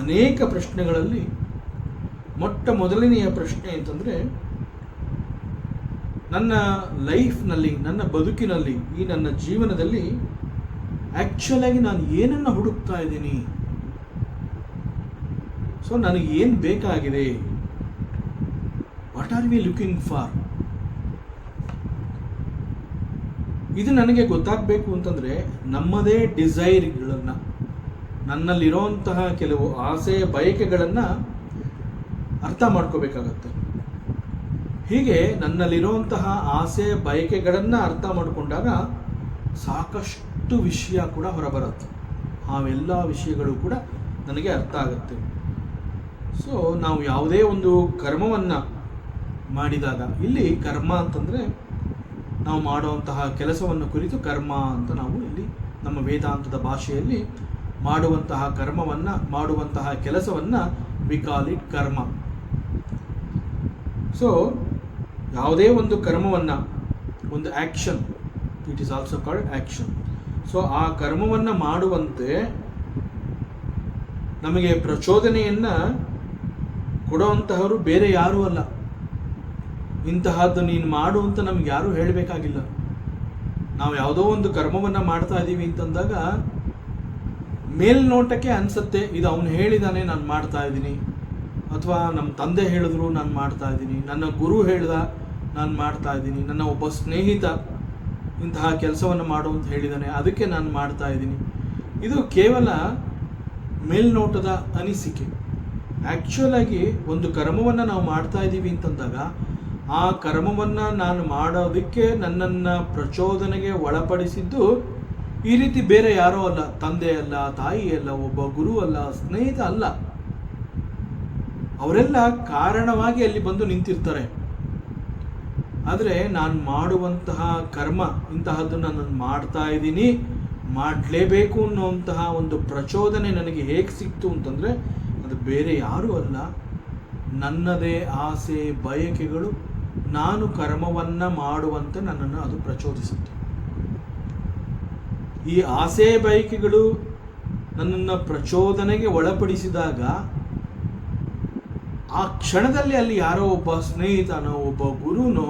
ಅನೇಕ ಪ್ರಶ್ನೆಗಳಲ್ಲಿ ಮೊದಲನೆಯ ಪ್ರಶ್ನೆ ಅಂತಂದರೆ, ನನ್ನ ಲೈಫ್ನಲ್ಲಿ, ನನ್ನ ಬದುಕಿನಲ್ಲಿ, ಈ ನನ್ನ ಜೀವನದಲ್ಲಿ ಆ್ಯಕ್ಚುಲಾಗಿ ನಾನು ಏನನ್ನು ಹುಡುಕ್ತಾ ಇದ್ದೀನಿ? ಸೊ ನನಗೆ ಏನು ಬೇಕಾಗಿದೆ? What are we looking for? ಇದು ನನಗೆ ಗೊತ್ತಾಗಬೇಕು ಅಂತಂದರೆ ನಮ್ಮದೇ ಡಿಸೈರ್ಗಳನ್ನು, ನನ್ನಲ್ಲಿರೋಂತಹ ಕೆಲವು ಆಸೆ ಬಯಕೆಗಳನ್ನು ಅರ್ಥ ಮಾಡ್ಕೋಬೇಕಾಗತ್ತೆ. ಹೀಗೆ ನನ್ನಲ್ಲಿರುವಂತಹ ಆಸೆ ಬಯಕೆಗಳನ್ನು ಅರ್ಥ ಮಾಡಿಕೊಂಡಾಗ ಸಾಕಷ್ಟು ವಿಷಯ ಕೂಡ ಹೊರಬರುತ್ತೆ. ಅವೆಲ್ಲ ವಿಷಯಗಳು ಕೂಡ ನನಗೆ ಅರ್ಥ ಆಗುತ್ತೆ. ಸೊ ನಾವು ಯಾವುದೇ ಒಂದು ಕರ್ಮವನ್ನು ಮಾಡಿದಾಗ, ಇಲ್ಲಿ ಕರ್ಮ ಅಂತಂದರೆ ನಾವು ಮಾಡುವಂತಹ ಕೆಲಸವನ್ನು ಕುರಿತು ಕರ್ಮ ಅಂತ ನಾವು ಇಲ್ಲಿ ನಮ್ಮ ವೇದಾಂತದ ಭಾಷೆಯಲ್ಲಿ ಮಾಡುವಂತಹ ಕರ್ಮವನ್ನು, ಮಾಡುವಂತಹ ಕೆಲಸವನ್ನು ವಿ ಕಾಲ್ ಇಟ್ ಕರ್ಮ. ಸೊ ಯಾವುದೇ ಒಂದು ಕರ್ಮವನ್ನು, ಒಂದು action, it is also called action. So ಆ ಕರ್ಮವನ್ನು ಮಾಡುವಂತೆ ನಮಗೆ ಪ್ರಚೋದನೆಯನ್ನು ಕೊಡುವಂತಹವರು ಬೇರೆ ಯಾರೂ ಅಲ್ಲ. ಇಂತಹದ್ದು ನೀನು ಮಾಡು ಅಂತ ನಮ್ಗೆ ಯಾರೂ ಹೇಳಬೇಕಾಗಿಲ್ಲ. ನಾವು ಯಾವುದೋ ಒಂದು ಕರ್ಮವನ್ನು ಮಾಡ್ತಾ ಇದ್ದೀವಿ ಅಂತಂದಾಗ ಮೇಲ್ನೋಟಕ್ಕೆ ಅನಿಸುತ್ತೆ ಇದು ಅವನು ಹೇಳಿದಾನೆ ನಾನು ಮಾಡ್ತಾ ಇದ್ದೀನಿ, ಅಥವಾ ನಮ್ಮ ತಂದೆ ಹೇಳಿದ್ರು ನಾನು ಮಾಡ್ತಾ ಇದ್ದೀನಿ, ನನ್ನ ಗುರು ಹೇಳ್ದ ನಾನು ಮಾಡ್ತಾ ಇದ್ದೀನಿ, ನನ್ನ ಒಬ್ಬ ಸ್ನೇಹಿತ ಇಂತಹ ಕೆಲಸವನ್ನು ಮಾಡು ಅಂತ ಹೇಳಿದ್ದಾನೆ ಅದಕ್ಕೆ ನಾನು ಮಾಡ್ತಾ ಇದ್ದೀನಿ. ಇದು ಕೇವಲ ಮೇಲ್ನೋಟದ ಅನಿಸಿಕೆ. ಆ್ಯಕ್ಚುಲಾಗಿ ಒಂದು ಕರ್ಮವನ್ನು ನಾವು ಮಾಡ್ತಾ ಇದ್ದೀವಿ ಅಂತಂದಾಗ ಆ ಕರ್ಮವನ್ನು ನಾನು ಮಾಡೋದಕ್ಕೆ ನನ್ನನ್ನು ಪ್ರಚೋದನೆಗೆ ಒಳಪಡಿಸಿದ್ದು ಈ ರೀತಿ ಬೇರೆ ಯಾರೋ ಅಲ್ಲ, ತಂದೆ ಅಲ್ಲ, ತಾಯಿ ಅಲ್ಲ, ಒಬ್ಬ ಗುರು ಅಲ್ಲ, ಸ್ನೇಹಿತ ಅಲ್ಲ. ಅವರೆಲ್ಲ ಕಾರಣವಾಗಿ ಅಲ್ಲಿ ಬಂದು ನಿಂತಿರ್ತಾರೆ. ಆದರೆ ನಾನು ಮಾಡುವಂತಹ ಕರ್ಮ ಇಂತಹದ್ದನ್ನು ನಾನು ಮಾಡ್ತಾ ಇದ್ದೀನಿ, ಮಾಡಲೇಬೇಕು ಅನ್ನುವಂತಹ ಒಂದು ಪ್ರಚೋದನೆ ನನಗೆ ಹೇಗೆ ಸಿಕ್ತು ಅಂತಂದರೆ ಅದು ಬೇರೆ ಯಾರೂ ಅಲ್ಲ, ನನ್ನದೇ ಆಸೆ ಬಯಕೆಗಳು ನಾನು ಕರ್ಮವನ್ನು ಮಾಡುವಂತೆ ನನ್ನನ್ನು ಅದು ಪ್ರಚೋದಿಸುತ್ತೆ. ಈ ಆಸೆ ಬಯಕೆಗಳು ನನ್ನನ್ನು ಪ್ರಚೋದನೆಗೆ ಒಳಪಡಿಸಿದಾಗ ಆ ಕ್ಷಣದಲ್ಲಿ ಅಲ್ಲಿ ಯಾರೋ ಒಬ್ಬ ಸ್ನೇಹಿತನೋ, ಒಬ್ಬ ಗುರುನೋ,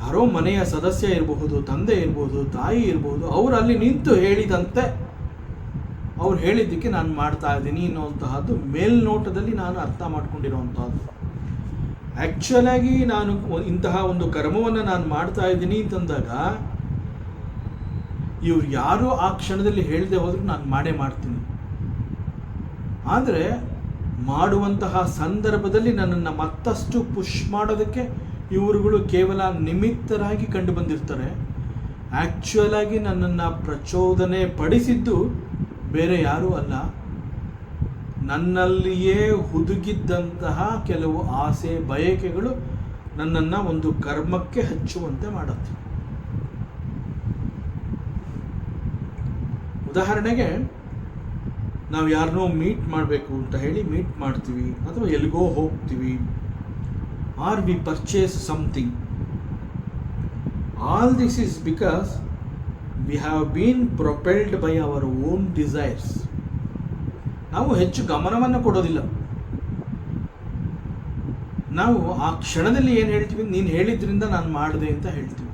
ಯಾರೋ ಮನೆಯ ಸದಸ್ಯ ಇರಬಹುದು, ತಂದೆ ಇರಬಹುದು, ತಾಯಿ ಇರಬಹುದು, ಅವರು ಅಲ್ಲಿ ನಿಂತು ಹೇಳಿದಂತೆ ಅವ್ರು ಹೇಳಿದ್ದಕ್ಕೆ ನಾನು ಮಾಡ್ತಾ ಇದ್ದೀನಿ ಅನ್ನುವಂತಹದ್ದು ಮೇಲ್ನೋಟದಲ್ಲಿ ನಾನು ಅರ್ಥ ಮಾಡ್ಕೊಂಡಿರೋವಂಥದ್ದು. ಆ್ಯಕ್ಚುಲಾಗಿ ನಾನು ಇಂತಹ ಒಂದು ಕರ್ಮವನ್ನು ನಾನು ಮಾಡ್ತಾ ಇದ್ದೀನಿ ಅಂತಂದಾಗ ಇವ್ರು ಯಾರು ಆ ಕ್ಷಣದಲ್ಲಿ ಹೇಳದೆ ಹೋದರೂ ನಾನು ಮಾಡೇ ಮಾಡ್ತೀನಿ. ಆದರೆ ಮಾಡುವಂತಹ ಸಂದರ್ಭದಲ್ಲಿ ನನ್ನನ್ನು ಮತ್ತಷ್ಟು ಪುಷ್ ಮಾಡೋದಕ್ಕೆ ಇವರುಗಳು ಕೇವಲ ನಿಮಿತ್ತರಾಗಿ ಕಂಡು ಬಂದಿರ್ತಾರೆ. ಆ್ಯಕ್ಚುಲಾಗಿ ನನ್ನನ್ನು ಪ್ರಚೋದನೆ ಪಡಿಸಿದ್ದು ಬೇರೆ ಯಾರೂ ಅಲ್ಲ, ನನ್ನಲ್ಲಿಯೇ ಹುದುಗಿದ್ದಂತಹ ಕೆಲವು ಆಸೆ ಬಯಕೆಗಳು ನನ್ನನ್ನು ಒಂದು ಕರ್ಮಕ್ಕೆ ಹಚ್ಚುವಂತೆ ಮಾಡುತ್ತೆ. ಉದಾಹರಣೆಗೆ ನಾವು ಯಾರನ್ನೋ ಮೀಟ್ ಮಾಡಬೇಕು ಅಂತ ಹೇಳಿ ಮೀಟ್ ಮಾಡ್ತೀವಿ, ಅಥವಾ ಎಲ್ಲಿಗೋ ಹೋಗ್ತೀವಿ, or we purchase something. All this is because we have been propelled by our own desires. ನಾವು ಹೆಚ್ಚು ಗಮನವನ್ನು ಕೊಡೋದಿಲ್ಲ. ನಾವು ಆ ಕ್ಷಣದಲ್ಲಿ ಏನು ಹೇಳ್ತೀವಿ, ನೀನು ಹೇಳಿದ್ರಿಂದ ನಾನು ಮಾಡಿದೆ ಅಂತ ಹೇಳ್ತೀವಿ.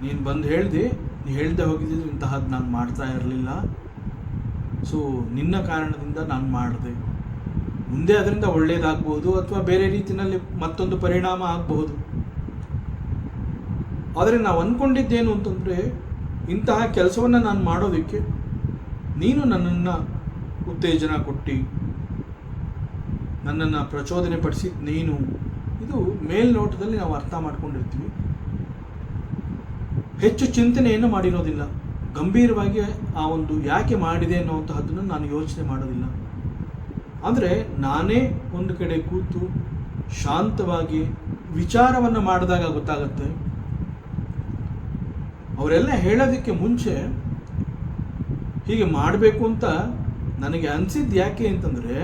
ನೀನು ಬಂದು ಹೇಳಿದೆ, ನೀನು ಹೇಳ್ದೆ ಹೋಗಿದ್ದು ಇಂತಹದ್ದು ನಾನು ಮಾಡ್ತಾ ಇರಲಿಲ್ಲ, ಸೊ ನಿನ್ನ ಕಾರಣದಿಂದ ನಾನು ಮಾಡಿದೆ, ಮುಂದೆ ಅದರಿಂದ ಒಳ್ಳೆಯದಾಗಬಹುದು ಅಥವಾ ಬೇರೆ ರೀತಿಯಲ್ಲಿ ಮತ್ತೊಂದು ಪರಿಣಾಮ ಆಗಬಹುದು. ಆದರೆ ನಾವು ಅಂದ್ಕೊಂಡಿದ್ದೇನು ಅಂತಂದರೆ ಇಂತಹ ಕೆಲಸವನ್ನು ನಾನು ಮಾಡೋದಕ್ಕೆ ನೀನು ನನ್ನನ್ನು ಉತ್ತೇಜನ ಕೊಟ್ಟು ನನ್ನನ್ನು ಪ್ರಚೋದನೆ ಪಡಿಸಿದ್ದು ನೀನು. ಇದು ಮೇಲ್ನೋಟದಲ್ಲಿ ನಾವು ಅರ್ಥ ಮಾಡ್ಕೊಂಡಿರ್ತೀವಿ, ಹೆಚ್ಚು ಚಿಂತನೆಯನ್ನು ಮಾಡಿರೋದಿಲ್ಲ. ಗಂಭೀರವಾಗಿ ಆ ಒಂದು ಯಾಕೆ ಮಾಡಿದೆ ಅನ್ನೋಂತಹದ್ದನ್ನು ನಾನು ಯೋಚನೆ ಮಾಡೋದಿಲ್ಲ. ಅಂದರೆ ನಾನೇ ಒಂದು ಕಡೆ ಕೂತು ಶಾಂತವಾಗಿ ವಿಚಾರವನ್ನು ಮಾಡಿದಾಗ ಗೊತ್ತಾಗುತ್ತೆ. ಅವರೆಲ್ಲ ಹೇಳೋದಕ್ಕೆ ಮುಂಚೆ ಹೀಗೆ ಮಾಡಬೇಕು ಅಂತ ನನಗೆ ಅನಿಸಿದ್ದು ಯಾಕೆ ಅಂತಂದರೆ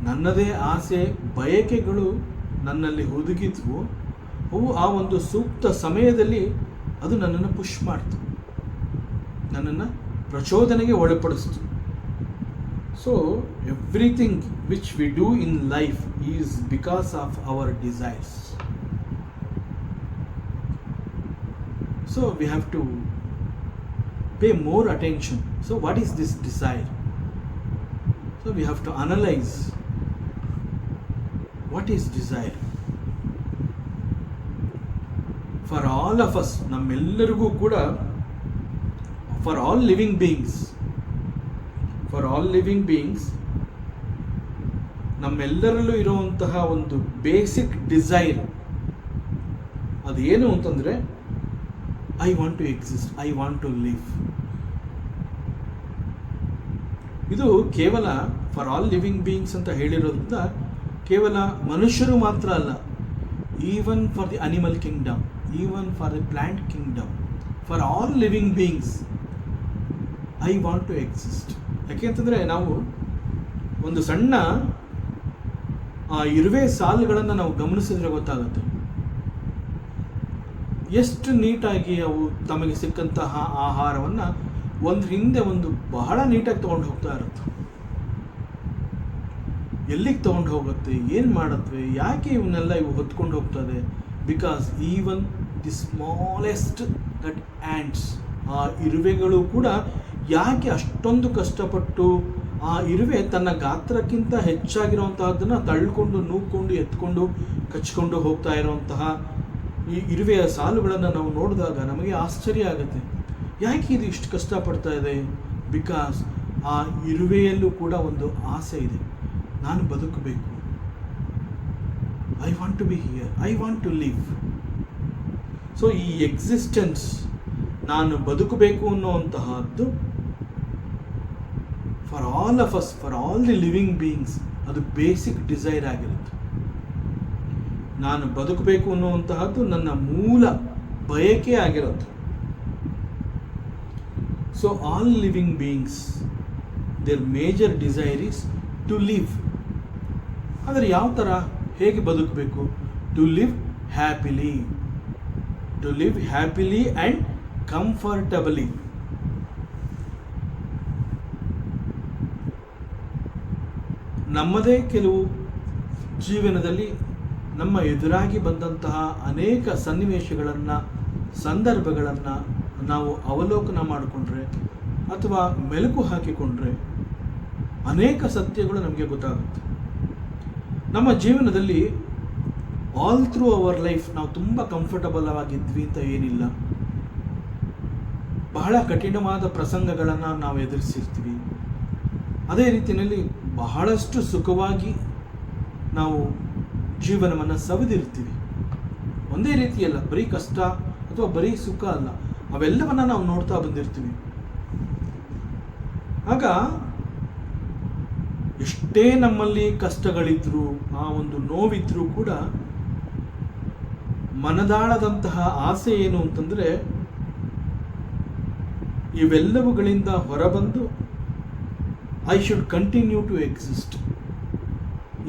ನನ್ನದೇ ಆಸೆ ಬಯಕೆಗಳು ನನ್ನಲ್ಲಿ ಹುದುಗಿದ್ವು. ಅವು ಆ ಒಂದು ಸೂಕ್ತ ಸಮಯದಲ್ಲಿ ಅದು ನನ್ನನ್ನು ಪುಷ್ ಮಾಡ್ತು, ನನ್ನನ್ನು ಪ್ರಚೋದನೆಗೆ ಒಳಪಡಿಸ್ತು. So everything which we do in life is because of our desires. So we have to pay more attention. So what is this desire? So we have to analyze what is desire. For all of us, ನಮ್ಮೆಲ್ಲರಿಗೂ ಕೂಡ, for all living beings, ನಮ್ಮೆಲ್ಲರಲ್ಲೂ ಇರುವಂತಹ ಒಂದು basic desire ಅದೇನು ಅಂತಂದರೆ I want to exist, I want to live. ಇದು ಕೇವಲ for all living beings ಅಂತ ಹೇಳಿರೋದ್ರಿಂದ ಕೇವಲ ಮನುಷ್ಯರು ಮಾತ್ರ ಅಲ್ಲ, even for the animal kingdom, even for the plant kingdom, for all living beings I want to exist. ಯಾಕೆಂತಂದರೆ ನಾವು ಒಂದು ಸಣ್ಣ ಆ ಇರುವೆ ಸಾಲುಗಳನ್ನು ನಾವು ಗಮನಿಸಿದ್ರೆ ಗೊತ್ತಾಗುತ್ತೆ ಎಷ್ಟು ನೀಟಾಗಿ ಅವು ತಮಗೆ ಸಿಕ್ಕಂತಹ ಆಹಾರವನ್ನು ಒಂದು ಹಿಂದೆ ಒಂದು ಬಹಳ ನೀಟಾಗಿ ತೊಗೊಂಡು ಹೋಗ್ತಾ ಇರುತ್ತೆ. ಎಲ್ಲಿಗೆ ತೊಗೊಂಡು ಹೋಗುತ್ತೆ, ಏನು ಮಾಡುತ್ತವೆ, ಯಾಕೆ ಇವನ್ನೆಲ್ಲ ಇವು ಹೊತ್ಕೊಂಡು ಹೋಗ್ತದೆ? Because even the smallest that ants, ಆ ಇರುವೆಗಳು ಕೂಡ ಯಾಕೆ ಅಷ್ಟೊಂದು ಕಷ್ಟಪಟ್ಟು ಆ ಇರುವೆ ತನ್ನ ಗಾತ್ರಕ್ಕಿಂತ ಹೆಚ್ಚಾಗಿರುವಂತಹದ್ದನ್ನು ತಳ್ಕೊಂಡು ನೂಕೊಂಡು ಎತ್ಕೊಂಡು ಕಚ್ಕೊಂಡು ಹೋಗ್ತಾ ಇರುವಂತಹ ಈ ಇರುವೆಯ ಸಾಲುಗಳನ್ನು ನಾವು ನೋಡಿದಾಗ ನಮಗೆ ಆಶ್ಚರ್ಯ ಆಗುತ್ತೆ. ಯಾಕೆ ಇದು ಇಷ್ಟು ಕಷ್ಟಪಡ್ತಾ ಇದೆ? ಬಿಕಾಸ್ ಆ ಇರುವೆಯಲ್ಲೂ ಕೂಡ ಒಂದು ಆಸೆ ಇದೆ, ನಾನು ಬದುಕಬೇಕು, I want to be here, I want to live. So ಈ ಎಕ್ಸಿಸ್ಟೆನ್ಸ್, ನಾನು ಬದುಕಬೇಕು ಅನ್ನುವಂತಹದ್ದು for all of us, for all the living beings, ಅದು ಬೇಸಿಕ್ ಡಿಸೈರ್ ಆಗಿರುತ್ತೆ. ನಾನು ಬದುಕಬೇಕು ಅನ್ನುವಂತಹದ್ದು ನನ್ನ ಮೂಲ ಬಯಕೆ ಆಗಿರುತ್ತೆ. So all living beings, their major desire is to live. ಆದರೆ ಯಾವ ಥರ, ಹೇಗೆ ಬದುಕಬೇಕು? To live happily, to live happily and comfortably. ನಮ್ಮದೇ ಕೆಲವು ಜೀವನದಲ್ಲಿ ನಮ್ಮ ಎದುರಾಗಿ ಬಂದಂತಹ ಅನೇಕ ಸನ್ನಿವೇಶಗಳನ್ನು, ಸಂದರ್ಭಗಳನ್ನು ನಾವು ಅವಲೋಕನ ಮಾಡಿಕೊಂಡ್ರೆ ಅಥವಾ ಮೆಲುಕು ಹಾಕಿಕೊಂಡ್ರೆ ಅನೇಕ ಸತ್ಯಗಳು ನಮಗೆ ಗೊತ್ತಾಗುತ್ತೆ. ನಮ್ಮ ಜೀವನದಲ್ಲಿ ಆಲ್ ಥ್ರೂ ಅವರ್ ಲೈಫ್ ನಾವು ತುಂಬ ಕಂಫರ್ಟಬಲ್ ಆಗಿದ್ವಿ ಅಂತ ಏನಿಲ್ಲ. ಬಹಳ ಕಠಿಣವಾದ ಪ್ರಸಂಗಗಳನ್ನು ನಾವು ಎದುರಿಸಿರ್ತೀವಿ. ಅದೇ ರೀತಿಯಲ್ಲಿ ಬಹಳಷ್ಟು ಸುಖವಾಗಿ ನಾವು ಜೀವನವನ್ನು ಸವಿದಿರ್ತೀವಿ. ಒಂದೇ ರೀತಿಯಲ್ಲ, ಬರೀ ಕಷ್ಟ ಅಥವಾ ಬರೀ ಸುಖ ಅಲ್ಲ, ಅವೆಲ್ಲವನ್ನು ನಾವು ನೋಡ್ತಾ ಬಂದಿರ್ತೀವಿ. ಆಗ ಎಷ್ಟೇ ನಮ್ಮಲ್ಲಿ ಕಷ್ಟಗಳಿದ್ರೂ, ಆ ಒಂದು ನೋವಿದ್ರೂ ಕೂಡ ಮನದಾಳದಂತಹ ಆಸೆ ಏನು ಅಂತಂದರೆ, ಇವೆಲ್ಲವುಗಳಿಂದ ಹೊರಬಂದು I should continue to exist.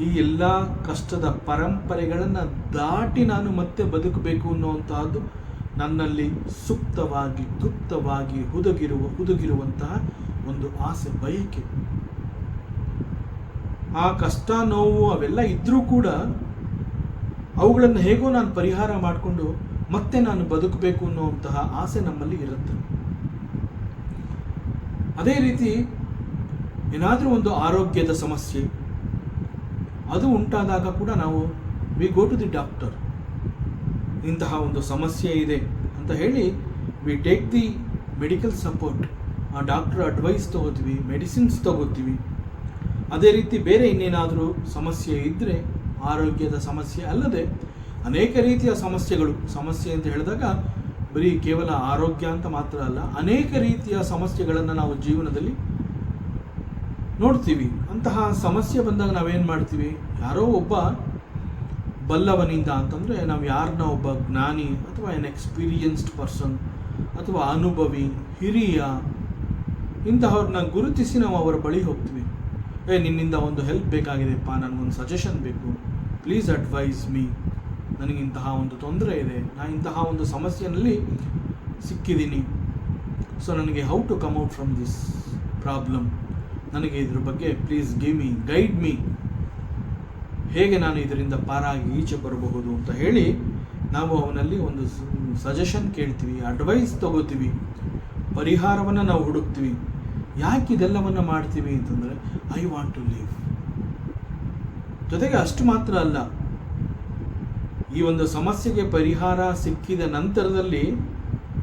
ಈ ಎಲ್ಲ ಕಷ್ಟದ ಪರಂಪರೆಗಳನ್ನು ದಾಟಿ ನಾನು ಮತ್ತೆ ಬದುಕಬೇಕು ಅನ್ನುವಂತಹದ್ದು ನನ್ನಲ್ಲಿ ಸುಪ್ತವಾಗಿ ಗುಪ್ತವಾಗಿ ಹುದುಗಿರುವಂತಹ ಒಂದು ಆಸೆ, ಬಯಕೆ. ಆ ಕಷ್ಟ, ನೋವು ಅವೆಲ್ಲ ಇದ್ರೂ ಕೂಡ ಅವುಗಳನ್ನು ಹೇಗೋ ನಾನು ಪರಿಹಾರ ಮಾಡಿಕೊಂಡು ಮತ್ತೆ ನಾನು ಬದುಕಬೇಕು ಅನ್ನುವಂತಹ ಆಸೆ ನಮ್ಮಲ್ಲಿ ಇರುತ್ತೆ. ಅದೇ ರೀತಿ ಏನಾದರೂ ಒಂದು ಆರೋಗ್ಯದ ಸಮಸ್ಯೆ ಅದು ಉಂಟಾದಾಗ ಕೂಡ ನಾವು we go to the doctor. ಇಂತಹ ಒಂದು ಸಮಸ್ಯೆ ಇದೆ ಅಂತ ಹೇಳಿ we take the medical support. ಆ ಡಾಕ್ಟರ್ ಅಡ್ವೈಸ್ ತಗೋತೀವಿ, ಮೆಡಿಸಿನ್ಸ್ ತಗೋತೀವಿ. ಅದೇ ರೀತಿ ಬೇರೆ ಇನ್ನೇನಾದರೂ ಸಮಸ್ಯೆ ಇದ್ದರೆ, ಆರೋಗ್ಯದ ಸಮಸ್ಯೆ ಅಲ್ಲದೆ ಅನೇಕ ರೀತಿಯ ಸಮಸ್ಯೆಗಳು, ಸಮಸ್ಯೆ ಅಂತ ಹೇಳಿದಾಗ ಬರೀ ಕೇವಲ ಆರೋಗ್ಯ ಅಂತ ಮಾತ್ರ ಅಲ್ಲ, ಅನೇಕ ರೀತಿಯ ಸಮಸ್ಯೆಗಳನ್ನು ನಾವು ಜೀವನದಲ್ಲಿ ನೋಡ್ತೀವಿ. ಅಂತಹ ಸಮಸ್ಯೆ ಬಂದಾಗ ನಾವೇನು ಮಾಡ್ತೀವಿ? ಯಾರೋ ಒಬ್ಬ ಬಲ್ಲವನಿಂದ ಅಂತಂದರೆ ನಾವು ಯಾರನ್ನ, ಒಬ್ಬ ಜ್ಞಾನಿ ಅಥವಾ ಎನ್ ಎಕ್ಸ್ಪೀರಿಯನ್ಸ್ಡ್ ಪರ್ಸನ್ ಅಥವಾ ಅನುಭವಿ, ಹಿರಿಯ, ಇಂತಹವ್ರನ್ನ ಗುರುತಿಸಿ ನಾವು ಅವರ ಬಳಿ ಹೋಗ್ತೀವಿ. ನಿನ್ನಿಂದ ಒಂದು ಹೆಲ್ಪ್ ಬೇಕಾಗಿದೆಪ್ಪ, ನನಗೊಂದು ಸಜೆಷನ್ ಬೇಕು, ಪ್ಲೀಸ್ ಅಡ್ವೈಸ್ ಮೀ, ನನಗಿಂತಹ ಒಂದು ತೊಂದರೆ ಇದೆ, ನಾನು ಇಂತಹ ಒಂದು ಸಮಸ್ಯೆಯಲ್ಲಿ ಸಿಕ್ಕಿದ್ದೀನಿ, ಸೊ ನನಗೆ how to come out from this problem, ನನಗೆ ಇದ್ರ ಬಗ್ಗೆ please give me, guide me, ಹೇಗೆ ನಾನು ಇದರಿಂದ ಪಾರಾಗಿ ಈಚೆ ಬರಬಹುದು ಅಂತ ಹೇಳಿ ನಾವು ಅವನಲ್ಲಿ ಒಂದು ಸಜೆಷನ್ ಕೇಳ್ತೀವಿ, ಅಡ್ವೈಸ್ ತಗೋತೀವಿ, ಪರಿಹಾರವನ್ನು ನಾವು ಹುಡುಕ್ತೀವಿ. ಯಾಕೆ ಇದೆಲ್ಲವನ್ನು ಮಾಡ್ತೀವಿ ಅಂತಂದರೆ ಐ ವಾಂಟ್ ಟು ಲಿವ್. ಜೊತೆಗೆ ಅಷ್ಟು ಮಾತ್ರ ಅಲ್ಲ, ಈ ಒಂದು ಸಮಸ್ಯೆಗೆ ಪರಿಹಾರ ಸಿಕ್ಕಿದ ನಂತರದಲ್ಲಿ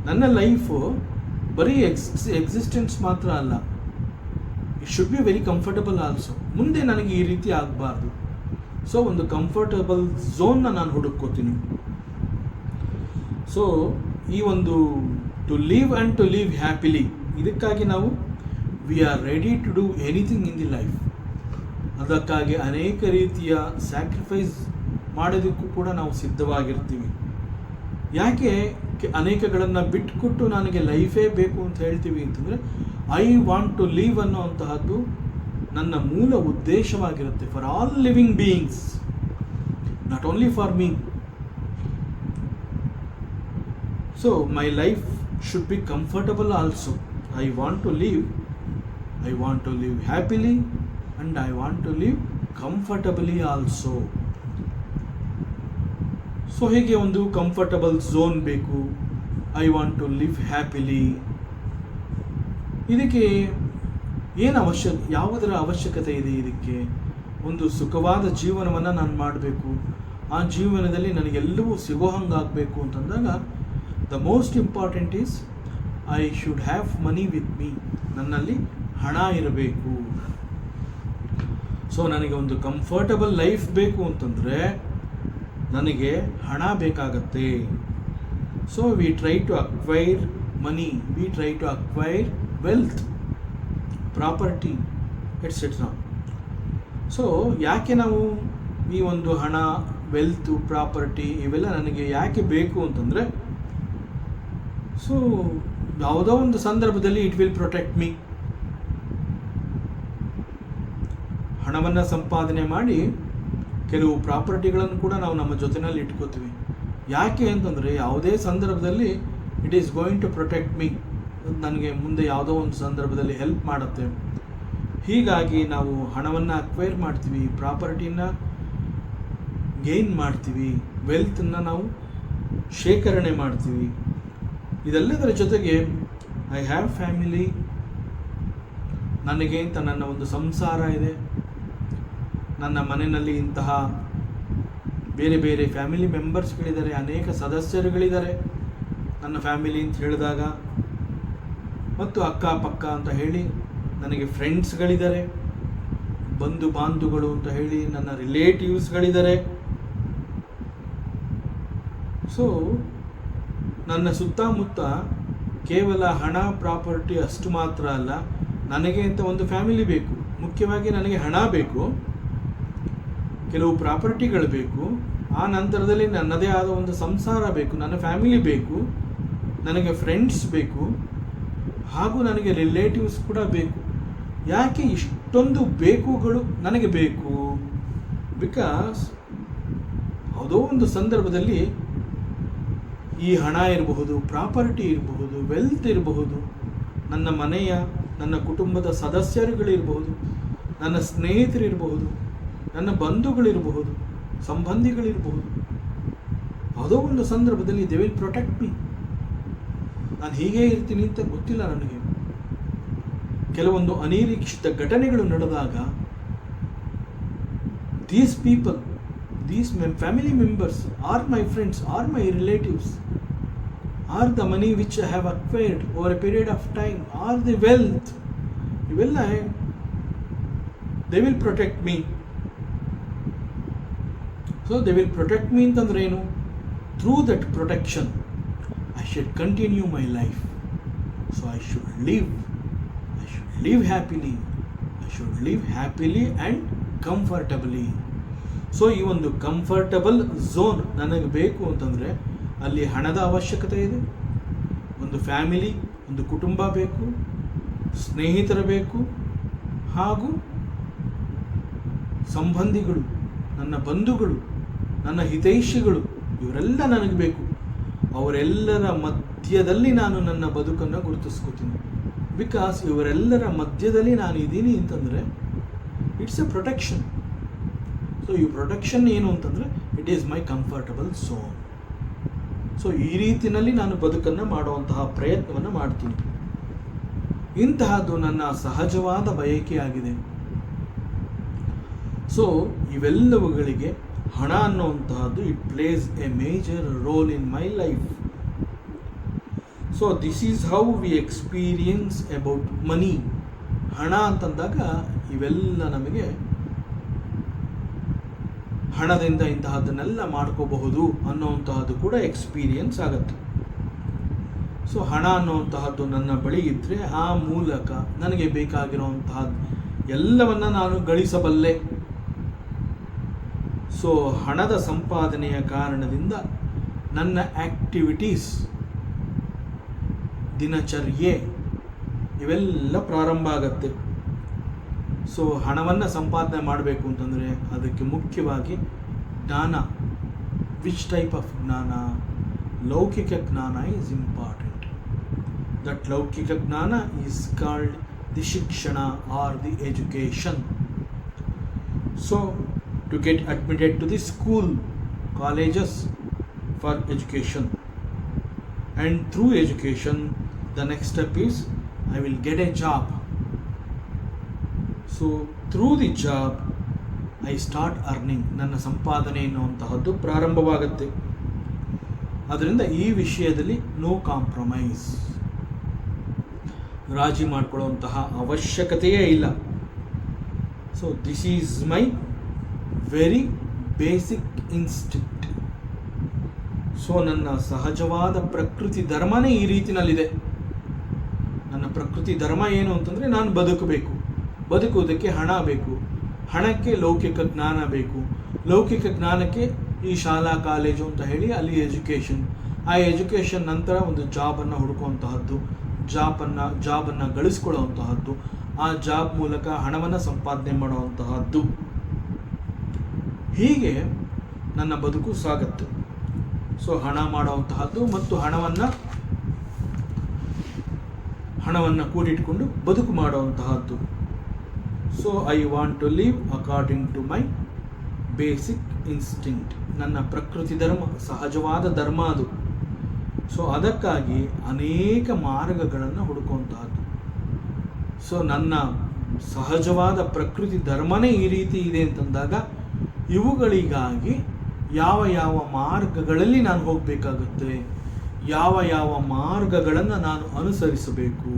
ನನ್ನ ಲೈಫು ಬರೀ ಎಕ್ಸಿಸ್ಟೆನ್ಸ್ ಮಾತ್ರ ಅಲ್ಲ, it should be very comfortable also. ಮುಂದೆ ನನಗೆ ಈ ರೀತಿ ಆಗಬಾರ್ದು. ಸೊ ಒಂದು ಕಂಫರ್ಟಬಲ್ ಝೋನ್ನ ನಾನು ಹುಡುಕೋತೀನಿ. ಸೊ ಈ ಒಂದು to live and to live happily, ಇದಕ್ಕಾಗಿ ನಾವು we are ready to do anything in the life. ಅದಕ್ಕಾಗಿ ಅನೇಕ ರೀತಿಯ ಸ್ಯಾಕ್ರಿಫೈಸ್ ಮಾಡೋದಕ್ಕೂ ಕೂಡ ನಾವು ಸಿದ್ಧವಾಗಿರ್ತೀವಿ. ಯಾಕೆ ಅನೇಕಗಳನ್ನು ಬಿಟ್ಟುಕೊಟ್ಟು ನನಗೆ ಲೈಫೇ ಬೇಕು ಅಂತ ಹೇಳ್ತೀವಿ ಅಂತಂದರೆ, ಐ ವಾಂಟ್ ಟು ಲೀವ್ ಅನ್ನುವಂತಹದ್ದು ನನ್ನ ಮೂಲ ಉದ್ದೇಶವಾಗಿರುತ್ತೆ. For all living beings, not only for me. So my life should be comfortable also. I want to live happily and I want to live comfortably also. So ಹೀಗೆ ಒಂದು comfortable zone ಬೇಕು. I want to live happily. ಇದಕ್ಕೆ ಯಾವುದರ ಅವಶ್ಯಕತೆ ಇದೆ? ಇದಕ್ಕೆ ಒಂದು ಸುಖವಾದ ಜೀವನವನ್ನು ನಾನು ಮಾಡಬೇಕು. ಆ ಜೀವನದಲ್ಲಿ ನನಗೆಲ್ಲವೂ ಸಿಗೋ ಹಂಗಾಗಬೇಕು ಅಂತಂದಾಗ the most important is I should have money with me. ನನ್ನಲ್ಲಿ ಹಣ ಇರಬೇಕು. ಸೊ ನನಗೆ ಒಂದು ಕಂಫರ್ಟಬಲ್ ಲೈಫ್ ಬೇಕು ಅಂತಂದರೆ ನನಗೆ ಹಣ ಬೇಕಾಗತ್ತೆ. So we try to acquire money, we try to acquire wealth, property etcetera. So ಯಾಕೆ ನಾವು ಈ ಒಂದು ಹಣ, ವೆಲ್ತು, ಪ್ರಾಪರ್ಟಿ ಇವೆಲ್ಲ ನನಗೆ ಯಾಕೆ ಬೇಕು ಅಂತಂದರೆ, ಸೊ ಯಾವುದೋ ಒಂದು ಸಂದರ್ಭದಲ್ಲಿ ಇಟ್ ವಿಲ್ ಪ್ರೊಟೆಕ್ಟ್ ಮೀ. ಹಣವನ್ನು ಸಂಪಾದನೆ ಮಾಡಿ ಕೆಲವು ಪ್ರಾಪರ್ಟಿಗಳನ್ನು ಕೂಡ ನಾವು ನಮ್ಮ ಜೊತೆಯಲ್ಲಿ ಇಟ್ಕೋತೀವಿ. ಯಾಕೆ ಅಂತಂದರೆ ಯಾವುದೇ ಸಂದರ್ಭದಲ್ಲಿ it is going to protect me, ನನಗೆ ಮುಂದೆ ಯಾವುದೋ ಒಂದು ಸಂದರ್ಭದಲ್ಲಿ ಹೆಲ್ಪ್ ಮಾಡುತ್ತೆ. ಹೀಗಾಗಿ ನಾವು ಹಣವನ್ನು ಅಕ್ವೈರ್ ಮಾಡ್ತೀವಿ, ಪ್ರಾಪರ್ಟಿನ ಗೇನ್ ಮಾಡ್ತೀವಿ, ವೆಲ್ತನ್ನು ನಾವು ಶೇಖರಣೆ ಮಾಡ್ತೀವಿ. ಇದೆಲ್ಲದರ ಜೊತೆಗೆ ಐ ಹ್ಯಾವ್ ಫ್ಯಾಮಿಲಿ, ನನಗೆ ಅಂತ ನನ್ನ ಒಂದು ಸಂಸಾರ ಇದೆ. ನನ್ನ ಮನೆಯಲ್ಲಿ ಇಂತಹ ಬೇರೆ ಬೇರೆ ಫ್ಯಾಮಿಲಿ ಮೆಂಬರ್ಸ್ಗಳಿದ್ದಾರೆ, ಅನೇಕ ಸದಸ್ಯರುಗಳಿದ್ದಾರೆ ನನ್ನ ಫ್ಯಾಮಿಲಿ ಅಂತ ಹೇಳಿದಾಗ. ಮತ್ತು ಅಕ್ಕಪಕ್ಕ ಅಂತ ಹೇಳಿ ನನಗೆ ಫ್ರೆಂಡ್ಸ್ಗಳಿದ್ದಾರೆ, ಬಂಧು ಬಾಂಧುಗಳು ಅಂತ ಹೇಳಿ ನನ್ನ ರಿಲೇಟಿವ್ಸ್ಗಳಿದ್ದಾರೆ. ಸೊ ನನ್ನ ಸುತ್ತಮುತ್ತ ಕೇವಲ ಹಣ, ಪ್ರಾಪರ್ಟಿ ಅಷ್ಟು ಮಾತ್ರ ಅಲ್ಲ, ನನಗೆ ಅಂತ ಒಂದು ಫ್ಯಾಮಿಲಿ ಬೇಕು. ಮುಖ್ಯವಾಗಿ ನನಗೆ ಹಣ ಬೇಕು, ಕೆಲವು ಪ್ರಾಪರ್ಟಿಗಳು ಬೇಕು, ಆ ನಂತರದಲ್ಲಿ ನನ್ನದೇ ಆದ ಒಂದು ಸಂಸಾರ ಬೇಕು, ನನ್ನ ಫ್ಯಾಮಿಲಿ ಬೇಕು, ನನಗೆ ಫ್ರೆಂಡ್ಸ್ ಬೇಕು, ಹಾಗೂ ನನಗೆ ರಿಲೇಟಿವ್ಸ್ ಕೂಡ ಬೇಕು. ಯಾಕೆ ಇಷ್ಟೊಂದು ಬೇಕುಗಳು ನನಗೆ ಬೇಕು? ಬಿಕಾಸ್ ಯಾವುದೋ ಒಂದು ಸಂದರ್ಭದಲ್ಲಿ ಈ ಹಣ ಇರಬಹುದು, ಪ್ರಾಪರ್ಟಿ ಇರಬಹುದು, ವೆಲ್ತ್ ಇರಬಹುದು, ನನ್ನ ಮನೆಯ, ನನ್ನ ಕುಟುಂಬದ ಸದಸ್ಯರುಗಳಿರಬಹುದು, ನನ್ನ ಸ್ನೇಹಿತರಿರಬಹುದು, ನನ್ನ ಬಂಧುಗಳಿರಬಹುದು, ಸಂಬಂಧಿಗಳಿರಬಹುದು. ಯಾವುದೋ ಒಂದು ಸಂದರ್ಭದಲ್ಲಿ ದೇ ವಿಲ್ ಪ್ರೊಟೆಕ್ಟ್ ಮೀ. ನಾನು ಹೀಗೆ ಇರ್ತೀನಿ ಅಂತ ಗೊತ್ತಿಲ್ಲ ನನಗೆ. ಕೆಲವೊಂದು ಅನಿರೀಕ್ಷಿತ ಘಟನೆಗಳು ನಡೆದಾಗ these people, these family members are my friends, are my relatives, are the money which I have acquired over a period of time, are the wealth, they will protect me. So they will protect me ಅಂತಂದ್ರೆ ಏನು? Through that protection I should continue my life. So I should live happily and comfortably. So ಈ ಒಂದು comfortable zone ನನಗೆ ಬೇಕು ಅಂತಂದರೆ ಅಲ್ಲಿ ಹಣದ ಅವಶ್ಯಕತೆ ಇದೆ, ಒಂದು ಫ್ಯಾಮಿಲಿ, ಒಂದು ಕುಟುಂಬ ಬೇಕು, ಸ್ನೇಹಿತರು ಬೇಕು, ಹಾಗೂ ಸಂಬಂಧಿಗಳು, ನನ್ನ ಬಂಧುಗಳು, ನನ್ನ ಹಿತೈಷಿಗಳು, ಇವರೆಲ್ಲ ನನಗೆ ಬೇಕು. ಅವರೆಲ್ಲರ ಮಧ್ಯದಲ್ಲಿ ನಾನು ನನ್ನ ಬದುಕನ್ನು ಗುರುತಿಸ್ಕೋತೀನಿ. ಬಿಕಾಸ್ ಇವರೆಲ್ಲರ ಮಧ್ಯದಲ್ಲಿ ನಾನು ಇದ್ದೀನಿ ಅಂತಂದರೆ ಇಟ್ಸ್ ಎ ಪ್ರೊಟೆಕ್ಷನ್. ಸೊ ಈ ಪ್ರೊಟೆಕ್ಷನ್ ಏನು ಅಂತಂದರೆ it is my comfortable zone. So ಈ ರೀತಿಯಲ್ಲಿ ನಾನು ಬದುಕನ್ನು ಮಾಡುವಂತಹ ಪ್ರಯತ್ನವನ್ನು ಮಾಡ್ತೀನಿ. ಇಂತಹದ್ದು ನನ್ನ ಸಹಜವಾದ ಬಯಕೆಯಾಗಿದೆ. ಸೊ ಇವೆಲ್ಲವುಗಳಿಗೆ ಹಣ ಅನ್ನುವಂತಹದ್ದು it place a major role in my life. So this is how we experience about money. ಹಣ ಅಂತಂದಾಗ ಇವೆಲ್ಲ ನಮಗೆ ಹಣದಿಂದ ಇಂತಹದ್ದನ್ನೆಲ್ಲ ಮಾಡ್ಕೋಬಹುದು ಅನ್ನೋವಂತಹದ್ದು ಕೂಡ ಎಕ್ಸ್ಪೀರಿಯನ್ಸ್ ಆಗುತ್ತೆ. ಸೊ ಹಣ ಅನ್ನುವಂತಹದ್ದು ನನ್ನ ಬಳಿ ಇದ್ದರೆ ಆ ಮೂಲಕ ನನಗೆ ಬೇಕಾಗಿರುವಂತಹದ್ದು ಎಲ್ಲವನ್ನ ನಾನು ಗಳಿಸಬಲ್ಲೆ. ಸೊ ಹಣದ ಸಂಪಾದನೆಯ ಕಾರಣದಿಂದ ನನ್ನ ಆಕ್ಟಿವಿಟೀಸ್, ದಿನಚರ್ಯೆ ಇವೆಲ್ಲ ಪ್ರಾರಂಭ ಆಗತ್ತೆ. ಸೊ ಹಣವನ್ನು ಸಂಪಾದನೆ ಮಾಡಬೇಕು ಅಂತಂದರೆ ಅದಕ್ಕೆ ಮುಖ್ಯವಾಗಿ ಜ್ಞಾನ. ವಿಚ್ ಟೈಪ್ ಆಫ್ ಜ್ಞಾನ? ಲೌಕಿಕ ಜ್ಞಾನ ಈಸ್ ಇಂಪಾರ್ಟೆಂಟ್. ದಟ್ ಲೌಕಿಕ ಜ್ಞಾನ ಈಸ್ ಕಾಲ್ಡ್ ದಿ ಶಿಕ್ಷಣ or the education. So to get admitted to the school, colleges for education, and through education the next step is I will get a job. So through the job I start earning. ನನ್ನ ಸಂಪಾದನೆ ಎನ್ನುವಂತಹದ್ದು ಪ್ರಾರಂಭವಾಗುತ್ತೆ. ಅದರಿಂದ ಈ ವಿಷಯದಲ್ಲಿ no compromise, ರಾಜಿ ಮಾಡಿಕೊಳ್ಳುವಂತಹ ಅವಶ್ಯಕತೆಯೇ ಇಲ್ಲ. So this is my very basic instinct. So ನನ್ನ ಸಹಜವಾದ ಪ್ರಕೃತಿ ಧರ್ಮನೇ ಈ ರೀತಿನಲ್ಲಿದೆ. ನನ್ನ ಪ್ರಕೃತಿ ಧರ್ಮ ಏನು ಅಂತಂದರೆ ನಾನು ಬದುಕಬೇಕು, ಬದುಕುವುದಕ್ಕೆ ಹಣ ಬೇಕು, ಹಣಕ್ಕೆ ಲೌಕಿಕ ಜ್ಞಾನ ಬೇಕು, ಲೌಕಿಕ ಜ್ಞಾನಕ್ಕೆ ಈ ಶಾಲಾ ಕಾಲೇಜು ಅಂತ ಹೇಳಿ ಅಲ್ಲಿ ಎಜುಕೇಷನ್, ಆ ಎಜುಕೇಷನ್ ನಂತರ ಒಂದು ಜಾಬನ್ನು ಹುಡುಕುವಂತಹದ್ದು, ಜಾಬನ್ನು ಗಳಿಸ್ಕೊಳ್ಳುವಂತಹದ್ದು, ಆ ಜಾಬ್ ಮೂಲಕ ಹಣವನ್ನು ಸಂಪಾದನೆ ಮಾಡುವಂತಹದ್ದು. ಹೀಗೆ ನನ್ನ ಬದುಕು ಸಾಗುತ್ತೆ. ಸೊ ಹಣ ಮಾಡುವಂತಹದ್ದು ಮತ್ತು ಹಣವನ್ನು ಕೂಡಿಟ್ಕೊಂಡು ಬದುಕು ಮಾಡುವಂತಹದ್ದು. So I want to live according to my basic instinct. ನನ್ನ ಪ್ರಕೃತಿ ಧರ್ಮ, ಸಹಜವಾದ ಧರ್ಮ ಅದು. ಸೊ ಅದಕ್ಕಾಗಿ ಅನೇಕ ಮಾರ್ಗಗಳನ್ನು ಹುಡುಕುವಂತಹದ್ದು. ಸೊ ನನ್ನ ಸಹಜವಾದ ಪ್ರಕೃತಿ ಧರ್ಮನೇ ಈ ರೀತಿ ಇದೆ ಅಂತಂದಾಗ ಇವುಗಳಿಗಾಗಿ ಯಾವ ಯಾವ ಮಾರ್ಗಗಳಲ್ಲಿ ನಾನು ಹೋಗಬೇಕಾಗುತ್ತೆ, ಯಾವ ಮಾರ್ಗಗಳನ್ನು ನಾನು ಅನುಸರಿಸಬೇಕು,